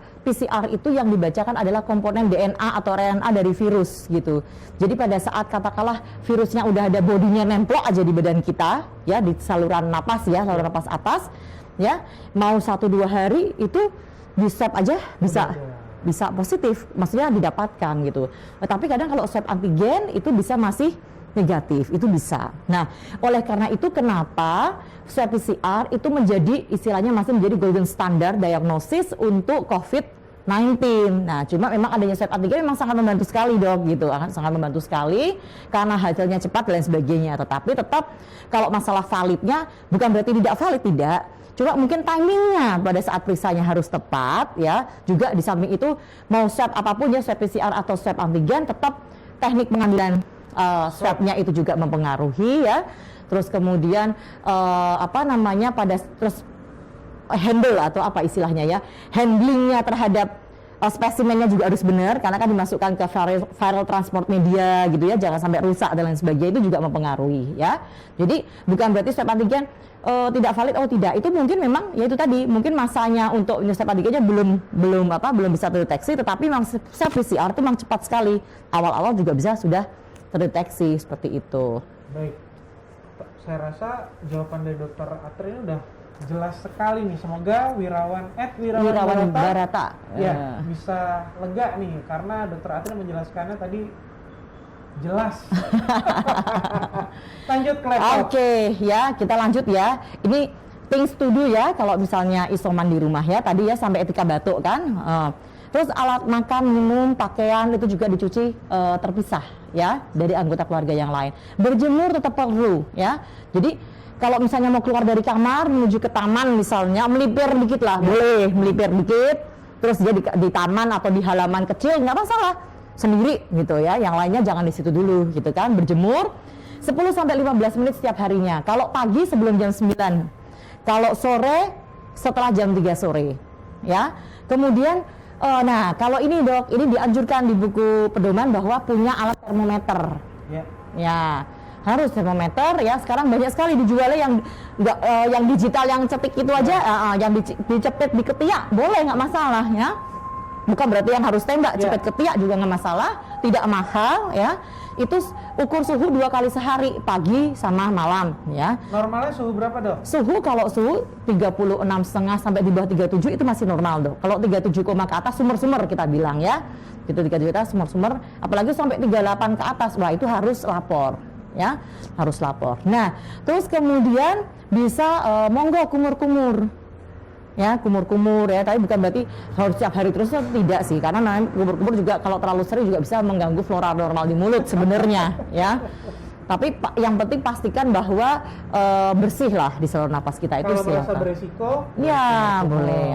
itu yang dibacakan adalah komponen DNA atau RNA dari virus gitu. Jadi pada saat katakanlah virusnya udah ada bodinya nemplok aja di badan kita ya, di saluran napas ya, saluran napas atas ya, mau 1-2 hari itu di swab aja bisa positif, maksudnya didapatkan gitu. Tapi kadang kalau swab antigen itu bisa masih negatif, itu bisa. Nah, oleh karena itu kenapa swab PCR itu menjadi istilahnya masih menjadi golden standard diagnosis untuk COVID-19. Nah, cuma memang adanya swab antigen memang sangat membantu sekali, Dok, gitu. Sangat membantu sekali karena hasilnya cepat dan sebagainya. Tetapi tetap kalau masalah validnya bukan berarti tidak valid, tidak. Cuma mungkin timingnya pada saat periksanya harus tepat ya. Juga di samping itu mau swab apapun ya, swab PCR atau swab antigen, tetap teknik pengambilan swabnya itu juga mempengaruhi ya. Terus kemudian terus handle atau apa istilahnya ya, handlingnya terhadap spesimennya juga harus benar karena kan dimasukkan ke viral transport media gitu ya, jangan sampai rusak dan lain sebagainya, itu juga mempengaruhi ya. Jadi bukan berarti swab antigen tidak valid, tidak, itu mungkin memang ya itu tadi, mungkin masanya untuk swab antigennya belum bisa terdeteksi, tetapi memang swab PCR itu memang cepat sekali, awal-awal juga sudah terdeteksi seperti itu. Baik, saya rasa jawaban dari Dokter Atri ini udah jelas sekali nih. Semoga Wirawan Barata ya bisa lega nih karena Dokter Atri menjelaskannya tadi jelas. Lanjut ke laptop. Oke, ya kita lanjut ya. Ini things to do ya kalau misalnya isoman di rumah ya. Tadi ya sampai etika batuk kan. Terus alat makan, minum, pakaian itu juga dicuci terpisah ya dari anggota keluarga yang lain. Berjemur tetap perlu ya. Jadi kalau misalnya mau keluar dari kamar menuju ke taman misalnya, melipir dikit lah, boleh melipir dikit. Terus dia di taman atau di halaman kecil nggak masalah, sendiri gitu ya. Yang lainnya jangan di situ dulu gitu kan. Berjemur 10-15 menit setiap harinya. Kalau pagi sebelum jam 9. Kalau sore setelah jam 3 sore ya. Kemudian nah, kalau ini Dok, ini dianjurkan di buku pedoman bahwa punya alat termometer. Ya, harus termometer ya. Sekarang banyak sekali dijualnya yang digital, yang cetik itu aja, yang dicepet di ketiak, boleh, nggak masalah ya. Bukan berarti yang harus tembak, cepet ketiak juga nggak masalah, tidak mahal ya. Itu ukur suhu 2 kali sehari, pagi sama malam ya. Normalnya suhu berapa, Dok? Suhu kalau suhu 36,5 sampai di bawah 37 itu masih normal, Dok. Kalau 37, ke atas sumber-sumber kita bilang ya. Gitu 37 ke atas sumber-sumber, apalagi sampai 38 ke atas, wah itu harus lapor ya, harus lapor. Nah, terus kemudian bisa monggo kumur-kumur. Ya, kumur-kumur ya, tapi bukan berarti harus setiap hari terusnya, tidak sih, karena kumur-kumur juga kalau terlalu sering juga bisa mengganggu flora normal di mulut sebenarnya ya. Tapi yang penting pastikan bahwa bersih lah di saluran napas kita itu. Kalau merasa beresiko, ya boleh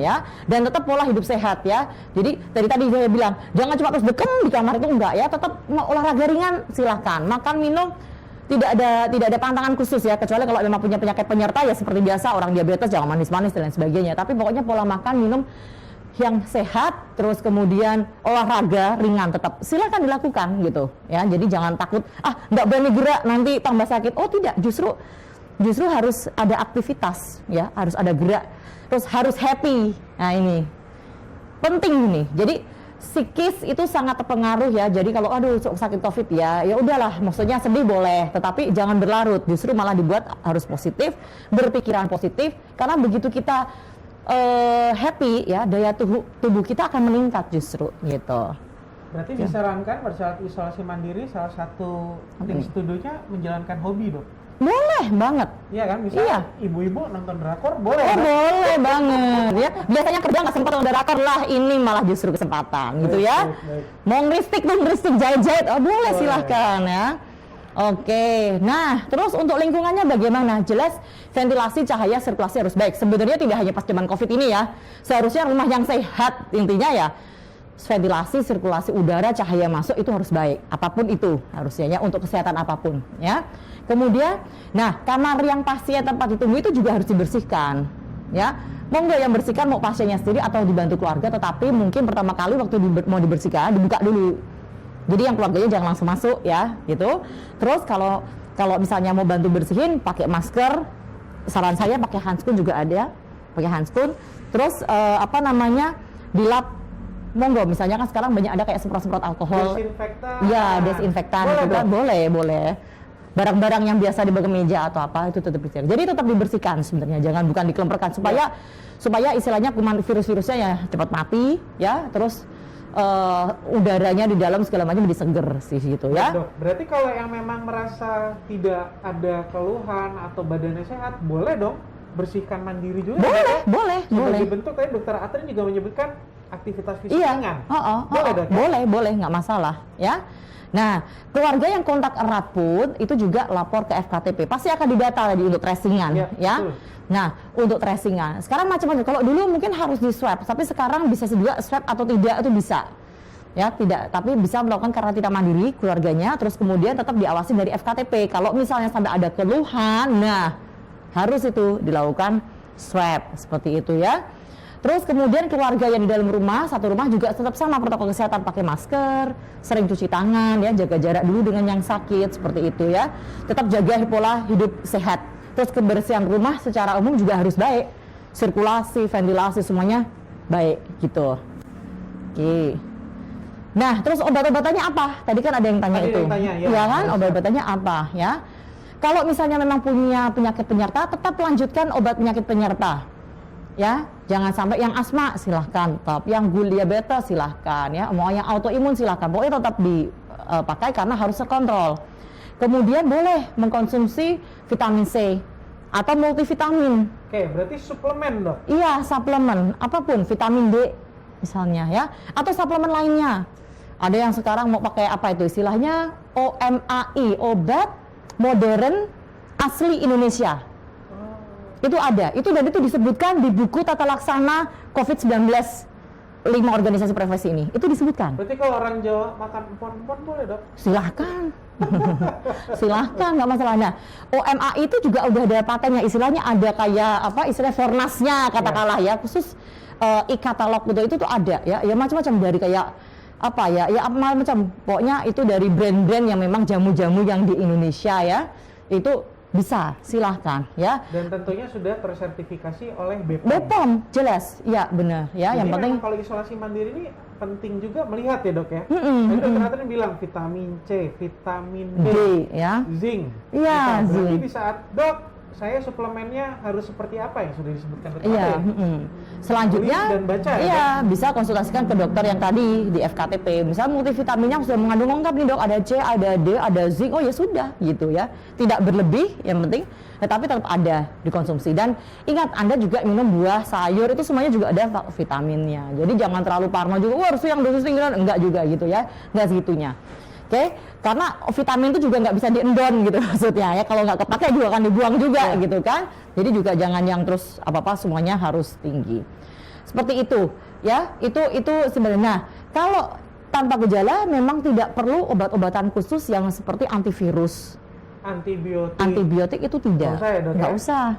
ya. Dan tetap pola hidup sehat ya. Jadi tadi saya bilang jangan cuma terus dekem di kamar, itu enggak ya. Tetap olahraga ringan silahkan. Makan minum tidak ada pantangan khusus ya, kecuali kalau memang punya penyakit penyerta ya seperti biasa orang diabetes jangan manis-manis dan lain sebagainya. Tapi pokoknya pola makan minum yang sehat, terus kemudian olahraga ringan tetap silakan dilakukan gitu ya. Jadi jangan takut nggak berani gerak nanti tambah sakit. Oh tidak, justru harus ada aktivitas ya, harus ada gerak, terus harus happy. Nah ini penting nih. Jadi psikis itu sangat terpengaruh ya. Jadi kalau sakit COVID ya udahlah, maksudnya sedih boleh, tetapi jangan berlarut. Justru malah dibuat harus positif, berpikiran positif, karena begitu kita happy ya, daya tubuh kita akan meningkat justru gitu. Berarti disarankan pada saat isolasi mandiri salah satu things to do-nya menjalankan hobi, Dok? Boleh banget. Iya kan, misalnya ibu-ibu nonton drakor boleh. Boleh banget ya. Biasanya kerja nggak sempat nonton drakor lah, ini malah justru kesempatan gitu ya. Mau ngeristik jahit-jahit, boleh silahkan ya. Oke, nah terus untuk lingkungannya bagaimana? Jelas ventilasi, cahaya, sirkulasi harus baik. Sebenarnya tidak hanya pas zaman COVID ini ya, seharusnya rumah yang sehat intinya ya ventilasi, sirkulasi udara, cahaya masuk itu harus baik. Apapun itu harusnya ya, untuk kesehatan apapun ya. Kemudian, nah kamar yang pasien tempat ditunggu itu juga harus dibersihkan ya. Monggo yang bersihkan mau pasiennya sendiri atau dibantu keluarga, tetapi mungkin pertama kali waktu mau dibersihkan dibuka dulu. Jadi yang keluarganya jangan langsung masuk ya, gitu. Terus kalau misalnya mau bantu bersihin, pakai masker. Saran saya pakai handskun juga ada, pakai handskun. Terus dilap. Monggo, misalnya kan sekarang banyak ada kayak semprot-semprot alkohol. Desinfektan. Ya, desinfektan. Boleh. Barang-barang yang biasa di bawah meja atau apa itu tetap dibersihkan. Jadi tetap dibersihkan sebenarnya, jangan bukan dikelemperkan supaya istilahnya kuman virus-virusnya ya cepat mati ya. Terus udaranya di dalam segala macam jadi seger sih gitu ya. Dok, berarti kalau yang memang merasa tidak ada keluhan atau badannya sehat, boleh dong bersihkan mandiri juga? Boleh. Sebagai bentuk tadi Dokter Atrin juga menyebutkan aktivitas fisik ringan. Boleh, nggak masalah ya. Nah, keluarga yang kontak erat pun itu juga lapor ke FKTP. Pasti akan didata tadi untuk tracingan ya. Betul. Nah, untuk tracingan, sekarang macam-macam. Kalau dulu mungkin harus di swab, tapi sekarang bisa juga swab atau tidak itu bisa. Ya, tidak, tapi bisa melakukan karantina mandiri keluarganya, terus kemudian tetap diawasi dari FKTP. Kalau misalnya sampai ada keluhan, nah harus itu dilakukan swab seperti itu ya. Terus kemudian keluarga yang di dalam rumah, satu rumah juga tetap sama protokol kesehatan, pakai masker, sering cuci tangan ya, jaga jarak dulu dengan yang sakit seperti itu ya. Tetap jaga pola hidup sehat. Terus kebersihan rumah secara umum juga harus baik, sirkulasi, ventilasi semuanya baik gitu. Oke. Nah, terus obat-obatannya apa? Tadi kan ada yang tanya itu. Iya kan, obat-obatannya apa ya? Kalau misalnya memang punya penyakit penyerta, tetap lanjutkan obat penyakit penyerta. Ya, jangan sampai yang asma silahkan tetap, yang diabetes silahkan ya, mau yang autoimun silahkan, pokoknya tetap dipakai karena harus terkontrol. Kemudian boleh mengkonsumsi vitamin C atau multivitamin. Oke, berarti suplemen dok? Iya, suplemen, apapun, vitamin D misalnya ya, atau suplemen lainnya. Ada yang sekarang mau pakai apa itu istilahnya OMAI, obat modern asli Indonesia. Itu ada, dan itu disebutkan di buku tata laksana COVID-19 5 organisasi profesi ini, itu disebutkan. Berarti kalau orang Jawa makan empon-empon boleh dok? Silahkan. Silahkan, nggak masalahnya. OMAI itu juga udah ada patennya, istilahnya ada kayak apa, istilah fornasnya katakanlah ya, khusus e-katalog itu tuh ada ya macam-macam, dari kayak apa ya macam, pokoknya itu dari brand-brand yang memang jamu-jamu yang di Indonesia ya, itu bisa, silahkan ya. Dan tentunya sudah tersertifikasi oleh BPOM. BPOM, jelas, ya benar ya. Jadi yang penting kalau isolasi mandiri ini penting juga melihat ya dok ya. Tadi dokter Atrin bilang vitamin C, vitamin D, ya, zinc. Iya, zinc. zinc. Di saat dok saya suplemennya harus seperti apa yang sudah disebutkan dokter? Iya. Selanjutnya, Tulis dan baca, iya bisa konsultasikan ke dokter yang tadi di FKTP. Misal multivitaminnya sudah mengandung lengkap nih dok, ada C, ada D, ada zinc. Oh ya sudah gitu ya. Tidak berlebih, yang penting. Tetapi tetap ada dikonsumsi. Dan ingat, Anda juga minum buah, sayur itu semuanya juga ada vitaminnya. Jadi jangan terlalu parno juga. Wah harus yang dosis tinggi, enggak juga gitu ya, enggak segitunya. Oke, karena vitamin itu juga nggak bisa di-endon gitu maksudnya ya. Kalau nggak kepake juga akan dibuang juga gitu kan. Jadi juga jangan yang terus apa-apa semuanya harus tinggi. Seperti itu ya. Itu sebenarnya. Kalau tanpa gejala memang tidak perlu obat-obatan khusus yang seperti antivirus. Antibiotik itu tidak. Nggak usah.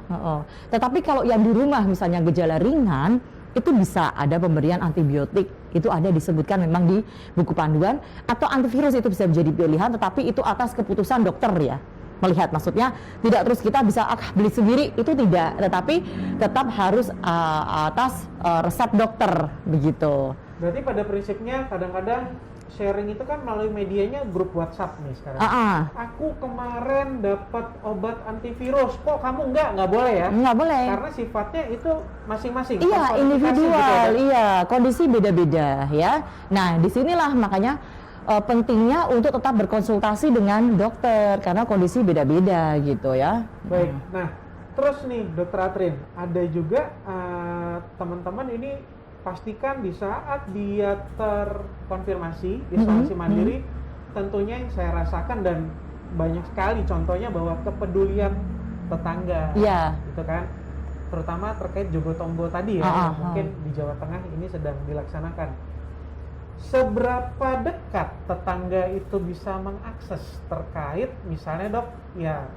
Tetapi kalau yang di rumah misalnya gejala ringan, itu bisa ada pemberian antibiotik, itu ada disebutkan memang di buku panduan, atau antivirus itu bisa menjadi pilihan, tetapi itu atas keputusan dokter ya, melihat maksudnya tidak terus kita bisa beli sendiri, itu tidak, tetapi tetap harus atas resep dokter begitu. Berarti pada prinsipnya kadang-kadang sharing itu kan melalui medianya grup WhatsApp nih sekarang. Aku kemarin dapat obat antivirus, kok kamu nggak boleh ya? Nggak boleh. Karena sifatnya itu masing-masing. Iya, individual, gitu, iya, kondisi beda-beda ya. Nah, disinilah makanya pentingnya untuk tetap berkonsultasi dengan dokter karena kondisi beda-beda gitu ya. Baik. Nah, terus nih Dokter Atrin, ada juga teman-teman ini pastikan di saat dia terkonfirmasi isolasi mandiri, tentunya yang saya rasakan dan banyak sekali contohnya bahwa kepedulian tetangga, gitu kan, terutama terkait Jogotongo tadi ya, mungkin di Jawa Tengah ini sedang dilaksanakan. Seberapa dekat tetangga itu bisa mengakses terkait misalnya dok, ya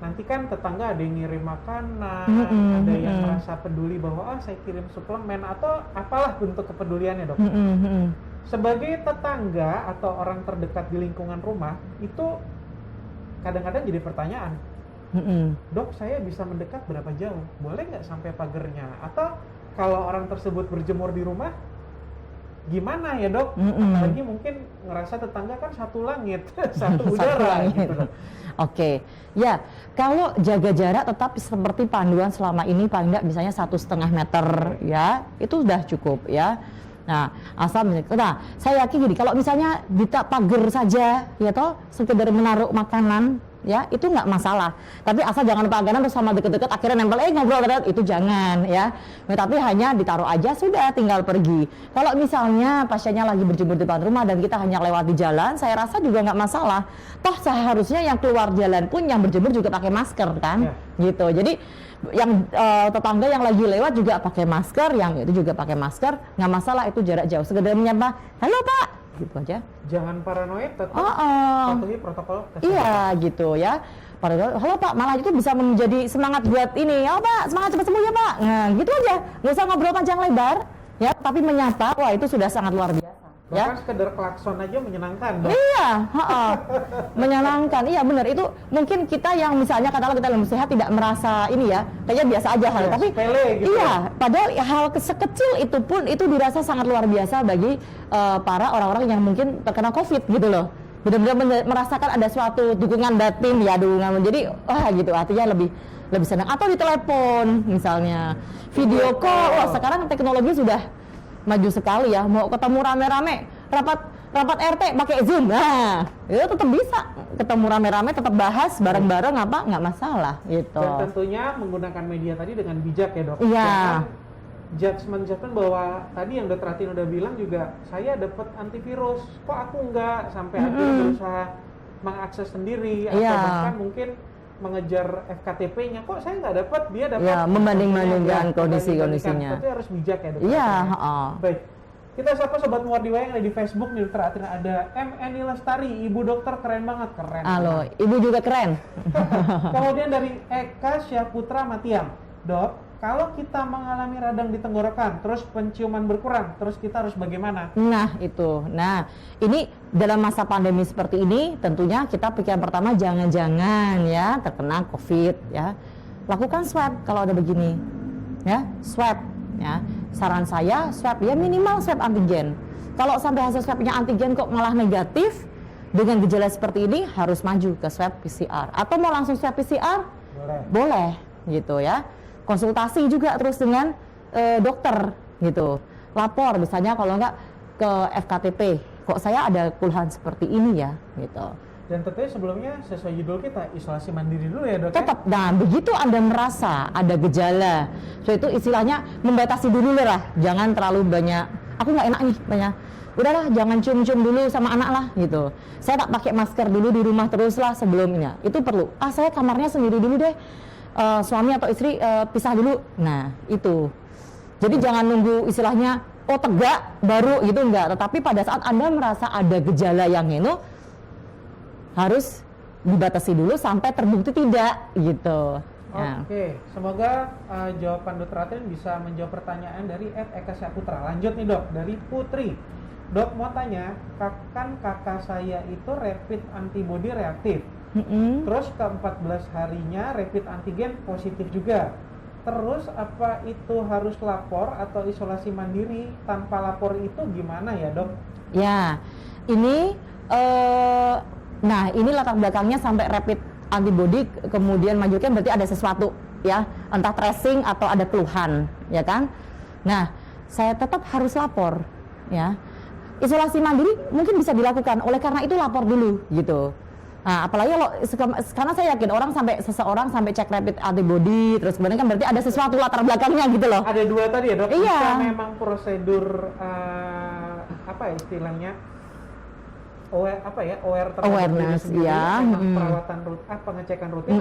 nanti kan tetangga ada yang ngirim makanan, ada yang merasa peduli bahwa saya kirim suplemen atau apalah bentuk kepeduliannya dok. Sebagai tetangga atau orang terdekat di lingkungan rumah itu kadang-kadang jadi pertanyaan, dok saya bisa mendekat berapa jauh? Boleh nggak sampai pagernya? Atau kalau orang tersebut berjemur di rumah, gimana ya dok? Apalagi mungkin ngerasa tetangga kan satu langit, satu udara gitu dok. Oke, ya kalau jaga jarak tetap seperti panduan selama ini paling nggak misalnya 1,5 meter ya, itu sudah cukup ya. Nah, saya yakin gini, kalau misalnya di pagar saja ya toh sekedar menaruh makanan ya itu nggak masalah, tapi asal jangan pagaran terus sama deket-deket akhirnya nempel ngobrol itu jangan ya. Tapi hanya ditaruh aja sudah, tinggal pergi. Kalau misalnya pasiennya lagi berjemur di depan rumah dan kita hanya lewat di jalan, saya rasa juga nggak masalah. Toh seharusnya yang keluar jalan pun yang berjemur juga pakai masker kan, gitu. Jadi yang tetangga yang lagi lewat juga pakai masker, yang itu juga pakai masker, nggak masalah, itu jarak jauh. Sekedar menyapa, halo pak, gitu aja. Jangan paranoid, tetap patuhi protokol kesehatan. Iya gitu ya. Halo pak, malah itu bisa menjadi semangat buat ini. Oh pak, semangat cepat sembuh ya pak. Nah gitu aja, nggak usah ngobrol panjang lebar ya, tapi menyapa, wah itu sudah sangat luar biasa. Bahkan sekedar klakson aja menyenangkan dong. Iya, menyenangkan, iya benar. Itu mungkin kita yang misalnya katakanlah kita belum sehat tidak merasa ini ya, kayaknya biasa aja hal, tapi sepele, gitu. Iya, padahal hal sekecil itu pun itu dirasa sangat luar biasa bagi para orang-orang yang mungkin terkena COVID gitu loh. Benar-benar merasakan ada suatu dukungan batin ya, dukungan, jadi gitu artinya lebih senang. Atau di telepon misalnya, video call, wah sekarang teknologi sudah maju sekali ya, mau ketemu rame-rame rapat RT pakai Zoom, nah itu tetap bisa ketemu rame-rame, tetap bahas bareng-bareng nggak masalah gitu. Dan tentunya menggunakan media tadi dengan bijak ya dok. Iya. Judgement bahwa tadi yang Dr. Atin udah bilang juga, saya dapat antivirus, kok aku enggak, sampai akhirnya berusaha mengakses sendiri, atau bahkan mungkin mengejar FKTP-nya, kok saya nggak dapat, dia dapat. Ya, membanding-bandingkan kondisi-kondisinya. Tapi harus bijak ya dok. Iya. Baik, kita sapa sobat Muardiwaya yang ada di Facebook nih Dr. Atrin, ada MNI Lestari, ibu dokter keren banget, keren. Halo, ibu juga keren. Kemudian dari Eka Syaputra Matiam, dok, kalau kita mengalami radang di tenggorokan, terus penciuman berkurang, terus kita harus bagaimana? Nah itu, ini dalam masa pandemi seperti ini, tentunya kita pikiran pertama jangan-jangan ya terkena COVID ya. Lakukan swab kalau ada begini, ya swab ya. Saran saya swab ya minimal swab antigen. Kalau sampai hasil swabnya antigen kok malah negatif dengan gejala seperti ini, harus maju ke swab PCR. Atau mau langsung swab PCR? Boleh gitu ya. Konsultasi juga terus dengan dokter gitu. Lapor misalnya kalau enggak ke FKTP, kok saya ada keluhan seperti ini ya gitu. Dan tentunya sebelumnya sesuai judul kita, isolasi mandiri dulu ya dok. Tetap, nah begitu Anda merasa ada gejala, so itu istilahnya membatasi dulu lah, jangan terlalu banyak, aku nggak enak nih banyak, udahlah jangan cium-cium dulu sama anak lah gitu. Saya tak pakai masker dulu di rumah terus lah sebelumnya, itu perlu. Saya kamarnya sendiri dulu deh, suami atau istri pisah dulu, nah itu. Jadi jangan nunggu istilahnya, oh tegak baru gitu enggak, tetapi pada saat Anda merasa ada gejala yang harus dibatasi dulu sampai terbukti tidak gitu. Oke, semoga jawaban Dr. Atrin bisa menjawab pertanyaan dari Eka Syaputra. Lanjut nih dok, dari Putri. Dok mau tanya, kan kakak saya itu rapid antibody reaktif. Terus ke 14 harinya rapid antigen positif juga. Terus apa itu harus lapor atau isolasi mandiri? Tanpa lapor itu gimana ya dok? Ya, ini nah ini latar belakangnya sampai rapid antibody kemudian majukan berarti ada sesuatu ya, entah tracing atau ada keluhan ya kan. Nah saya tetap harus lapor ya. Isolasi mandiri mungkin bisa dilakukan, oleh karena itu lapor dulu gitu. Nah apalagi kalau karena saya yakin seseorang sampai cek rapid antibody terus kemudian kan berarti ada sesuatu latar belakangnya gitu loh. Ada dua tadi ya dok. Iya. Bisa memang prosedur apa ya istilahnya, awareness ya, perawatan rutin, pengecekan rutin,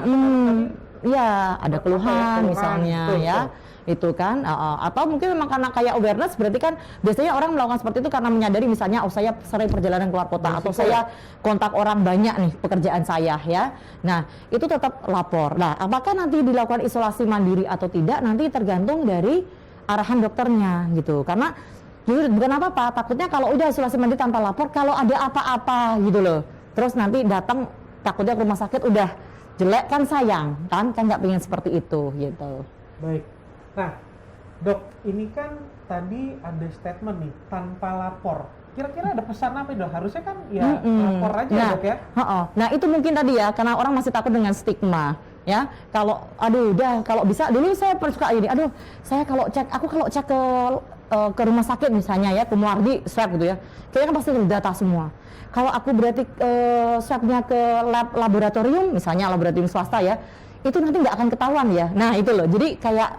iya ada keluhan misalnya betul, ya itu kan atau mungkin memang karena kayak awareness, berarti kan biasanya orang melakukan seperti itu karena menyadari misalnya saya sering perjalanan keluar kota atau saya kontak orang banyak nih pekerjaan saya ya. Nah itu tetap lapor. Nah apakah nanti dilakukan isolasi mandiri atau tidak nanti tergantung dari arahan dokternya gitu, karena bukan apa-apa, takutnya kalau udah isolasi mandiri tanpa lapor, kalau ada apa-apa gitu loh, terus nanti datang takutnya ke rumah sakit udah jelek kan sayang kan nggak pengen seperti itu gitu. Baik, nah dok ini kan tadi ada statement nih tanpa lapor, kira-kira ada pesan apa dok? Harusnya kan ya lapor aja nah, dok ya. Nah itu mungkin tadi ya karena orang masih takut dengan stigma ya, kalau aduh udah kalau bisa dulu saya suka ini, aduh saya kalau cek ke rumah sakit misalnya ya, ke Muardi swab gitu ya, kayaknya kan pasti terdata semua. Kalau aku berarti swabnya ke laboratorium, misalnya laboratorium swasta ya, itu nanti nggak akan ketahuan ya. Nah itu loh, jadi kayak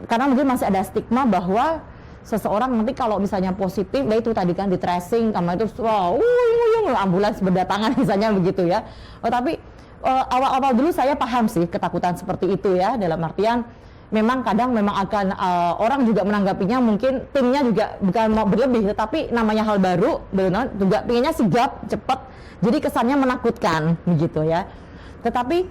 karena mungkin masih ada stigma bahwa seseorang nanti kalau misalnya positif, nah itu tadi kan di tracing, sama itu wow, ambulans berdatangan misalnya begitu ya. Tapi awal-awal dulu saya paham sih ketakutan seperti itu ya, dalam artian memang kadang akan orang juga menanggapinya, mungkin timnya juga bukan mau berlebih, tetapi namanya hal baru, benar juga pengennya sigap, cepat, jadi kesannya menakutkan begitu ya. Tetapi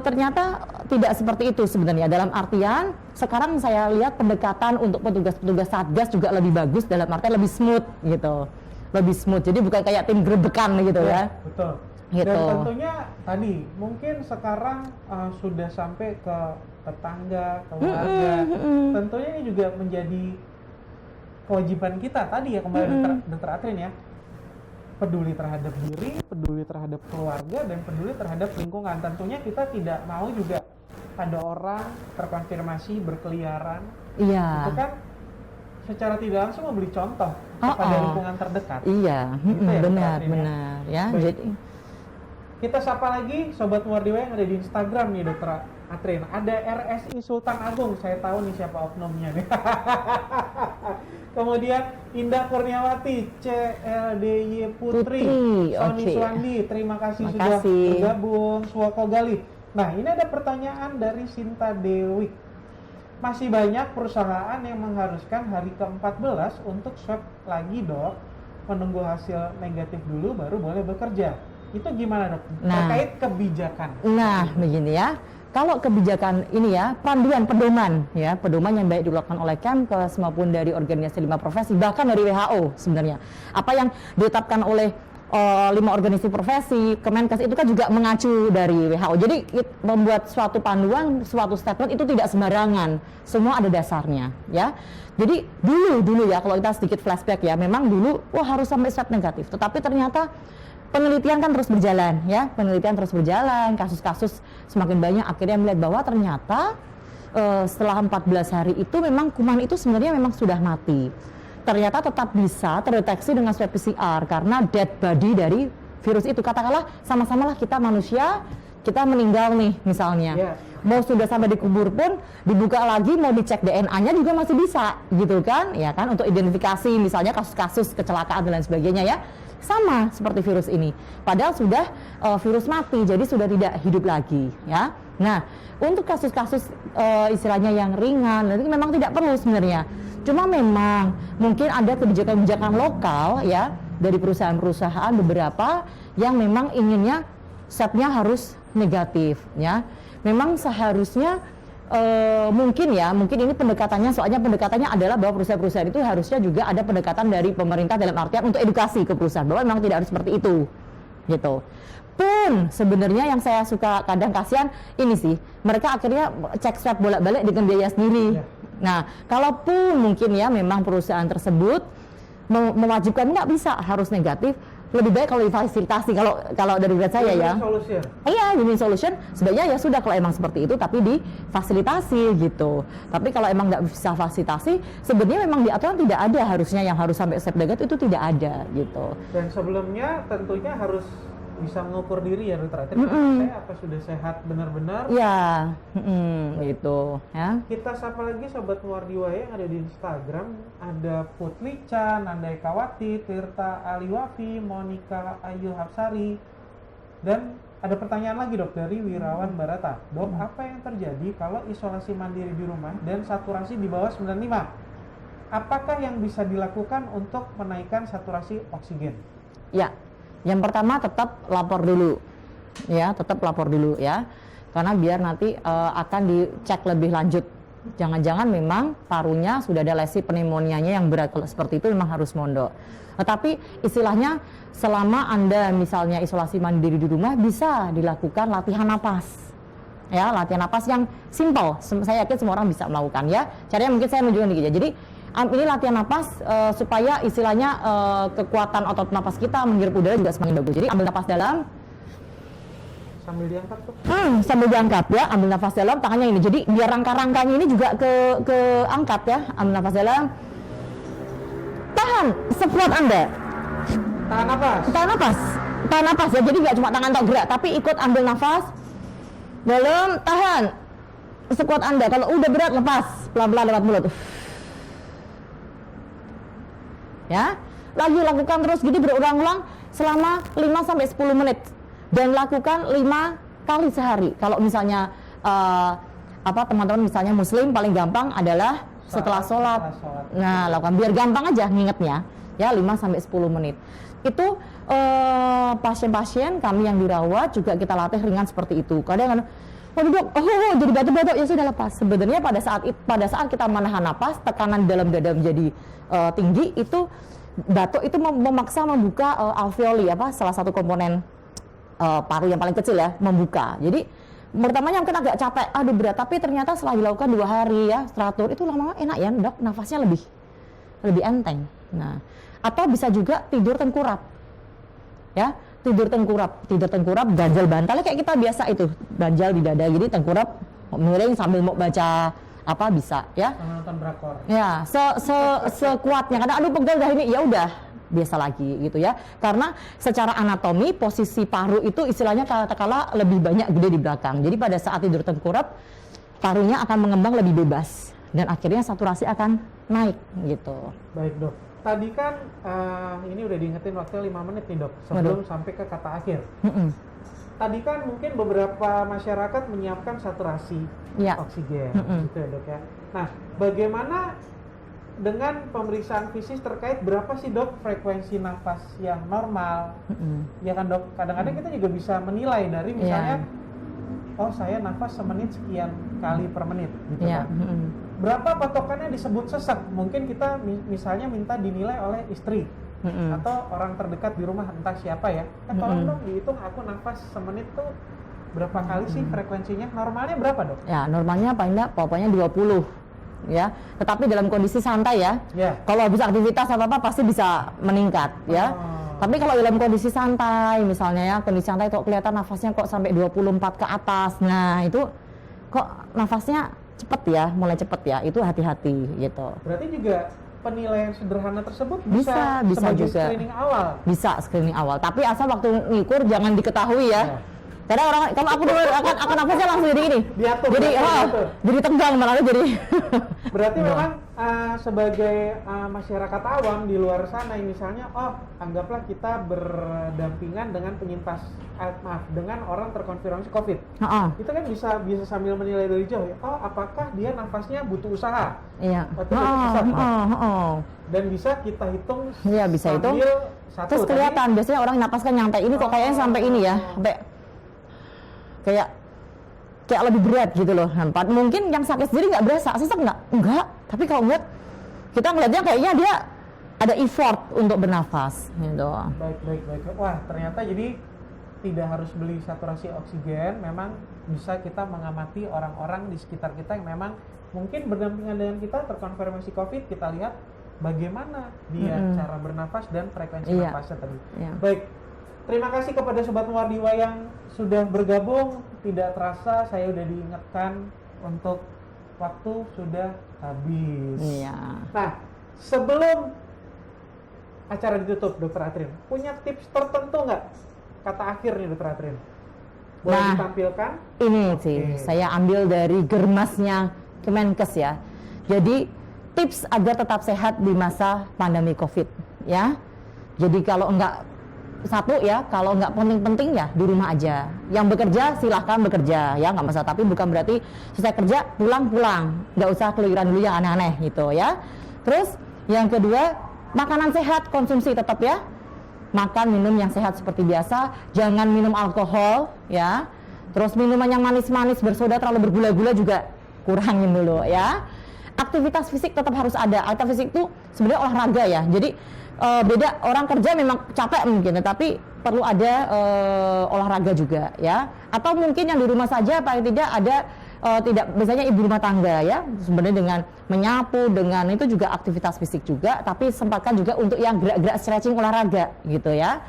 ternyata tidak seperti itu sebenarnya, dalam artian sekarang saya lihat pendekatan untuk petugas-petugas Satgas juga lebih bagus, dalam artian lebih smooth gitu, lebih smooth, jadi bukan kayak tim gerebekan gitu ya. Betul. Gitu. Dan tentunya tadi mungkin sekarang sudah sampai ke tetangga, keluarga. Tentunya ini juga menjadi kewajiban kita tadi ya, kembali Dr. Atrin ya, peduli terhadap diri, peduli terhadap keluarga, dan peduli terhadap lingkungan. Tentunya kita tidak mau juga ada orang terkonfirmasi berkeliaran. Iya. Itu kan secara tidak langsung memberi contoh kepada lingkungan terdekat. Iya, gitu ya, benar ya. Jadi kita sapa lagi Sobat Muardiwa yang ada di Instagram nih Dr. Atrin. Ada RSI Sultan Agung, saya tahu nih siapa oknumnya nih. Kemudian Indah Kurniawati, CLDY Putri, Sony Suwandi, terima kasih sudah bergabung, Suwoko Gali. Nah ini ada pertanyaan dari Sinta Dewi. Masih banyak perusahaan yang mengharuskan hari ke-14 untuk swab lagi dok, menunggu hasil negatif dulu baru boleh bekerja. Itu gimana dok? Terkait kebijakan. Nah begini ya, kalau kebijakan ini ya, panduan pedoman yang baik dilakukan oleh Kemkes maupun dari organisasi 5 profesi, bahkan dari WHO sebenarnya, apa yang ditetapkan oleh 5 organisasi profesi, Kemenkes itu kan juga mengacu dari WHO. Jadi membuat suatu panduan, suatu statement itu tidak sembarangan, semua ada dasarnya ya. Jadi dulu ya, kalau kita sedikit flashback ya, memang dulu harus sampai swab negatif, tetapi ternyata penelitian kan terus berjalan ya, penelitian terus berjalan, kasus-kasus semakin banyak, akhirnya melihat bahwa ternyata setelah 14 hari itu memang kuman itu sebenarnya memang sudah mati. Ternyata tetap bisa terdeteksi dengan swab PCR karena dead body dari virus itu. Katakanlah sama-sama lah kita manusia, kita meninggal nih misalnya, mau sudah sampai dikubur pun dibuka lagi mau dicek DNA-nya juga masih bisa gitu kan, ya kan, untuk identifikasi misalnya kasus-kasus kecelakaan dan lain sebagainya ya. Sama seperti virus ini, padahal sudah virus mati, jadi sudah tidak hidup lagi ya. Nah, untuk kasus-kasus istilahnya yang ringan, itu memang tidak perlu sebenarnya. Cuma memang mungkin ada kebijakan-kebijakan lokal ya dari perusahaan-perusahaan beberapa yang memang inginnya swabnya harus negatif ya. Memang seharusnya mungkin ini pendekatannya, soalnya pendekatannya adalah bahwa perusahaan-perusahaan itu harusnya juga ada pendekatan dari pemerintah dalam artian untuk edukasi ke perusahaan bahwa memang tidak harus seperti itu gitu. Pun sebenarnya yang saya suka kadang kasihan ini sih, mereka akhirnya cek swab bolak-balik dengan biaya sendiri. Nah, kalaupun mungkin ya memang perusahaan tersebut mewajibkan nggak bisa harus negatif, lebih baik kalau difasilitasi, kalau dari saya ya. Iya, win-win solution. Sebenarnya ya sudah kalau emang seperti itu, tapi difasilitasi gitu. Tapi kalau emang nggak bisa fasilitasi, sebenarnya memang di aturan tidak ada harusnya yang harus sampai swab negatif itu tidak ada gitu. Dan sebelumnya tentunya harus bisa mengukur diri ya dokter. Saya apa sudah sehat benar-benar? Ya, gitu ya. Kita sapa lagi sobat Muardiwa yang ada di Instagram, ada Putri Chan, Andai Kawati, Tirta Aliwafi, Monica Ayu Hapsari, dan ada pertanyaan lagi dok dari Wirawan Barata. Dok, apa yang terjadi kalau isolasi mandiri di rumah dan saturasi di bawah 95? Apakah yang bisa dilakukan untuk menaikkan saturasi oksigen? Ya. Yang pertama tetap lapor dulu ya, tetap lapor dulu ya, karena biar nanti akan dicek lebih lanjut. Jangan-jangan memang parunya sudah ada lesi pneumonianya yang berat, kalau seperti itu memang harus mondok. Tetapi istilahnya selama Anda misalnya isolasi mandiri di rumah bisa dilakukan latihan napas ya, latihan napas yang simple. Saya yakin semua orang bisa melakukan ya. Caranya mungkin saya menunjukkan dikit ya. Jadi ini latihan napas supaya istilahnya kekuatan otot napas kita menghirup udara juga semakin bagus. Jadi ambil napas dalam sambil diangkat tuh. Sambil diangkat ya, ambil napas dalam, tangannya ini. Jadi biar rangka-rangkanya ini juga ke angkat ya. Ambil napas dalam. Tahan sekuat Anda. Tahan napas. Tahan napas. Tahan napas ya. Jadi nggak cuma tangan tok gerak, tapi ikut ambil nafas dalam, tahan sekuat Anda. Kalau udah berat lepas pelan-pelan lewat mulut. Ya, lagi lakukan terus gini berulang-ulang selama 5-10 menit dan lakukan 5 kali sehari. Kalau misalnya teman-teman misalnya muslim paling gampang adalah setelah sholat. Nah, lakukan biar gampang aja ngingetnya ya, 5-10 menit. Itu pasien-pasien kami yang dirawat juga kita latih ringan seperti itu. Kadang dok, jadi batuk-batuk, ya sudah lepas. Sebenarnya pada saat kita menahan napas, tekanan dalam dada menjadi tinggi, itu batuk itu memaksa membuka alveoli, salah satu komponen paru yang paling kecil ya, membuka. Jadi pertamanya mungkin agak capek, aduh berat, tapi ternyata setelah dilakukan 2 hari ya, teratur, itu lama-lama enak ya dok, nafasnya lebih enteng. Nah, atau bisa juga tidur tengkurap ya. Tidur tengkurap, ganjal bantalnya kayak kita biasa itu, ganjal di dada gini, tengkurap, miring sambil mau baca bisa ya. Nonton drakor. Ya, sekuatnya. Kadang aduh pegel dah ini, ya udah biasa lagi gitu ya. Karena secara anatomi posisi paru itu istilahnya katakanlah lebih banyak gede di belakang. Jadi pada saat tidur tengkurap, parunya akan mengembang lebih bebas dan akhirnya saturasi akan naik gitu. Baik dok. Tadi kan ini udah diingetin waktunya 5 menit nih dok, sebelum sampai ke kata akhir. Tadi kan mungkin beberapa masyarakat menyiapkan saturasi oksigen, gitu ya dok ya. Nah, bagaimana dengan pemeriksaan fisik terkait berapa sih dok frekuensi nafas yang normal? Ya kan dok, kadang-kadang kita juga bisa menilai dari misalnya, oh saya nafas semenit sekian kali per menit, gitu kan. Berapa patokannya disebut sesak? Mungkin kita misalnya minta dinilai oleh istri atau orang terdekat di rumah, entah siapa ya. Tolong dong dihitung aku nafas semenit tuh berapa kali sih frekuensinya? Normalnya berapa dok? Ya normalnya paling enggak pokoknya 20 ya. Tetapi dalam kondisi santai ya. Kalau habis aktivitas apa pasti bisa meningkat ya. Tapi kalau dalam kondisi santai misalnya ya, kondisi santai kok kelihatan nafasnya kok sampai 24 ke atas. Nah, itu kok nafasnya cepet ya, mulai cepet ya, itu hati-hati gitu. Berarti juga penilaian sederhana tersebut Bisa sebagai juga. screening awal. Bisa screening awal, tapi asal waktu ngukur jangan diketahui ya. Karena orang, kalau aku dulu akan nafasnya langsung jadi gini. Diatur, jadi jadi tegang malah jadi. Berarti memang sebagai masyarakat awam di luar sana, misalnya, anggaplah kita berdampingan dengan penyintas, dengan orang terkonfirmasi COVID. Itu kan bisa sambil menilai dari jauh ya. Apakah dia nafasnya butuh usaha? Iya. Dan bisa kita hitung. Iya, bisa hitung. Satu, terus kelihatan biasanya orang napas kan nyampe ini kok kayaknya sampai ini ya, sampai kayak lebih berat gitu loh. Mungkin yang sakit sendiri nggak berasa, sesak enggak. Tapi kalau ngeliat, kita ngeliatnya kayaknya dia ada effort untuk bernafas gitu. Baik. Wah, ternyata jadi tidak harus beli saturasi oksigen, memang bisa kita mengamati orang-orang di sekitar kita yang memang mungkin berdampingan dengan kita terkonfirmasi COVID, kita lihat bagaimana dia cara bernafas dan frekuensi nafasnya tadi. Baik, terima kasih kepada Sobat Muardiwa yang sudah bergabung. Tidak terasa saya udah diingatkan untuk waktu sudah habis. Nah, sebelum acara ditutup, Dokter Atrin, punya tips tertentu nggak? Kata akhir nih, Dokter Atrin. Boleh ditampilkan? Ini sih, saya ambil dari germasnya Kemenkes ya. Jadi, tips agar tetap sehat di masa pandemi COVID ya. Jadi kalau kalau nggak penting-penting ya di rumah aja. Yang bekerja silahkan bekerja ya, nggak masalah. Tapi bukan berarti selesai kerja pulang, nggak usah keluyuran dulu yang aneh-aneh gitu ya. Terus yang kedua, makanan sehat konsumsi tetap ya. Makan minum yang sehat seperti biasa, jangan minum alkohol ya. Terus minuman yang manis-manis bersoda terlalu bergula-gula juga kurangin dulu ya. Aktivitas fisik tetap harus ada. Aktivitas fisik itu sebenarnya olahraga ya. Jadi beda, orang kerja memang capek mungkin, tapi perlu ada olahraga juga ya. Atau mungkin yang di rumah saja paling tidak ada misalnya ibu rumah tangga ya, sebenarnya dengan menyapu, dengan itu juga aktivitas fisik juga, tapi sempatkan juga untuk yang gerak-gerak stretching olahraga gitu ya.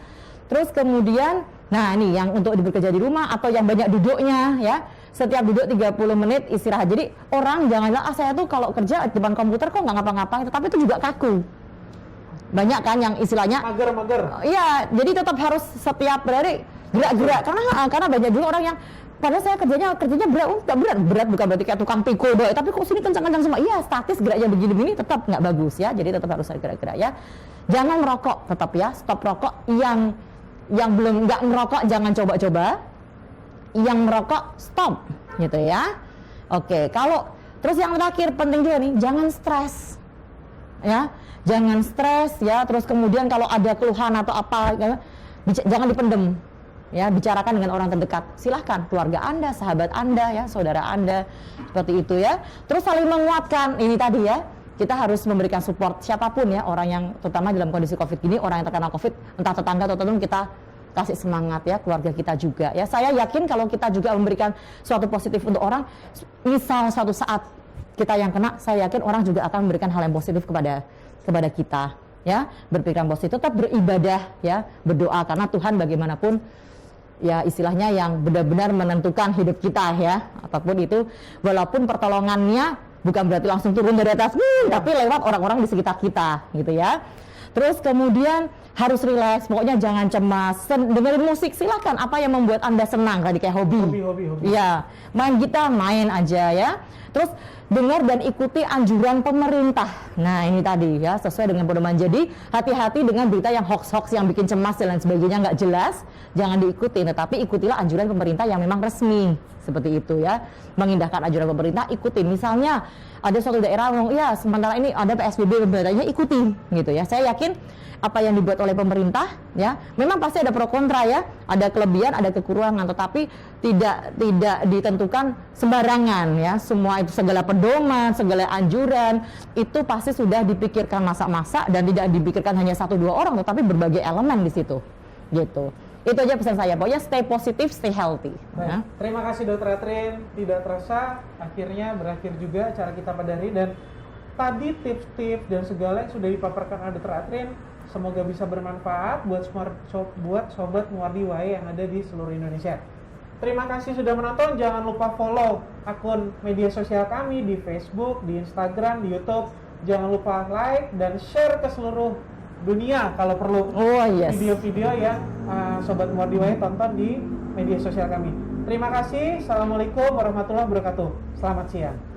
Terus kemudian, nah ini yang untuk bekerja di rumah atau yang banyak duduknya ya, setiap duduk 30 menit istirahat. Jadi orang jangan bilang, saya tuh kalau kerja di depan komputer kok nggak ngapa-ngapain, tapi itu juga kaku. Banyak kan yang istilahnya mager. Iya, jadi tetap harus setiap hari gerak-gerak, karena banyak juga orang yang padahal saya kerjanya berat bukan berarti kayak tukang pikul doang, tapi kok sini kencang-kencang semua. Iya, statis geraknya begini-begini tetap nggak bagus ya. Jadi tetap harus gerak-gerak ya. Jangan merokok tetap ya, stop rokok. Yang belum nggak merokok jangan coba-coba. Yang merokok stop gitu ya. Oke, terus yang terakhir penting juga nih, jangan stres ya. Jangan stres ya. Terus kemudian kalau ada keluhan atau apa ya, jangan dipendem ya, bicarakan dengan orang terdekat. Silahkan keluarga Anda, sahabat Anda ya, saudara Anda, seperti itu ya. Terus saling menguatkan, ini tadi ya, kita harus memberikan support siapapun ya, orang yang terutama dalam kondisi COVID gini, orang yang terkena COVID, entah tetangga atau teman, kita kasih semangat ya, keluarga kita juga ya. Saya yakin kalau kita juga memberikan suatu positif untuk orang, misal suatu saat kita yang kena, saya yakin orang juga akan memberikan hal yang positif kepada kita ya. Berpikiran positif, tetap beribadah ya, berdoa, karena Tuhan bagaimanapun ya istilahnya yang benar-benar menentukan hidup kita ya, apapun itu, walaupun pertolongannya bukan berarti langsung turun dari atas, tapi lewat orang-orang di sekitar kita gitu ya. Terus kemudian harus rileks, pokoknya jangan cemas, dengerin musik, silakan apa yang membuat Anda senang, tadi kayak hobi. Iya, main gitar, main aja ya. Terus dengar dan ikuti anjuran pemerintah. Nah ini tadi ya, sesuai dengan pedoman. Jadi hati-hati dengan berita yang hoax-hoax yang bikin cemas dan lain sebagainya, nggak jelas, jangan diikuti. Tetapi ikutilah anjuran pemerintah yang memang resmi, seperti itu ya. Mengindahkan anjuran pemerintah, ikutin. Misalnya ada suatu daerah, ya sementara ini ada PSBB, pemerintahnya ikutin gitu ya. Saya yakin apa yang dibuat oleh pemerintah ya, memang pasti ada pro kontra ya, ada kelebihan, ada kekurangan, tetapi tidak ditentukan sembarangan ya. Semua itu, segala pedoman, segala anjuran itu pasti sudah dipikirkan masa-masa dan tidak dipikirkan hanya 1-2 orang, tetapi berbagai elemen di situ gitu. Itu aja pesan saya, pokoknya stay positif, stay healthy. Ya. Terima kasih Dokter Atrin. Tidak terasa akhirnya berakhir juga acara kita pada hari, dan tadi tips-tips dan segala yang sudah dipaparkan oleh Dokter Atrin Semoga bisa bermanfaat buat sobat Muwardi Wae yang ada di seluruh Indonesia. Terima kasih sudah menonton. Jangan lupa follow akun media sosial kami di Facebook, di Instagram, di YouTube. Jangan lupa like dan share ke seluruh dunia kalau perlu. Oh yes. Video-video yang sobat Muwardi Wae tonton di media sosial kami. Terima kasih. Assalamualaikum warahmatullahi wabarakatuh. Selamat siang.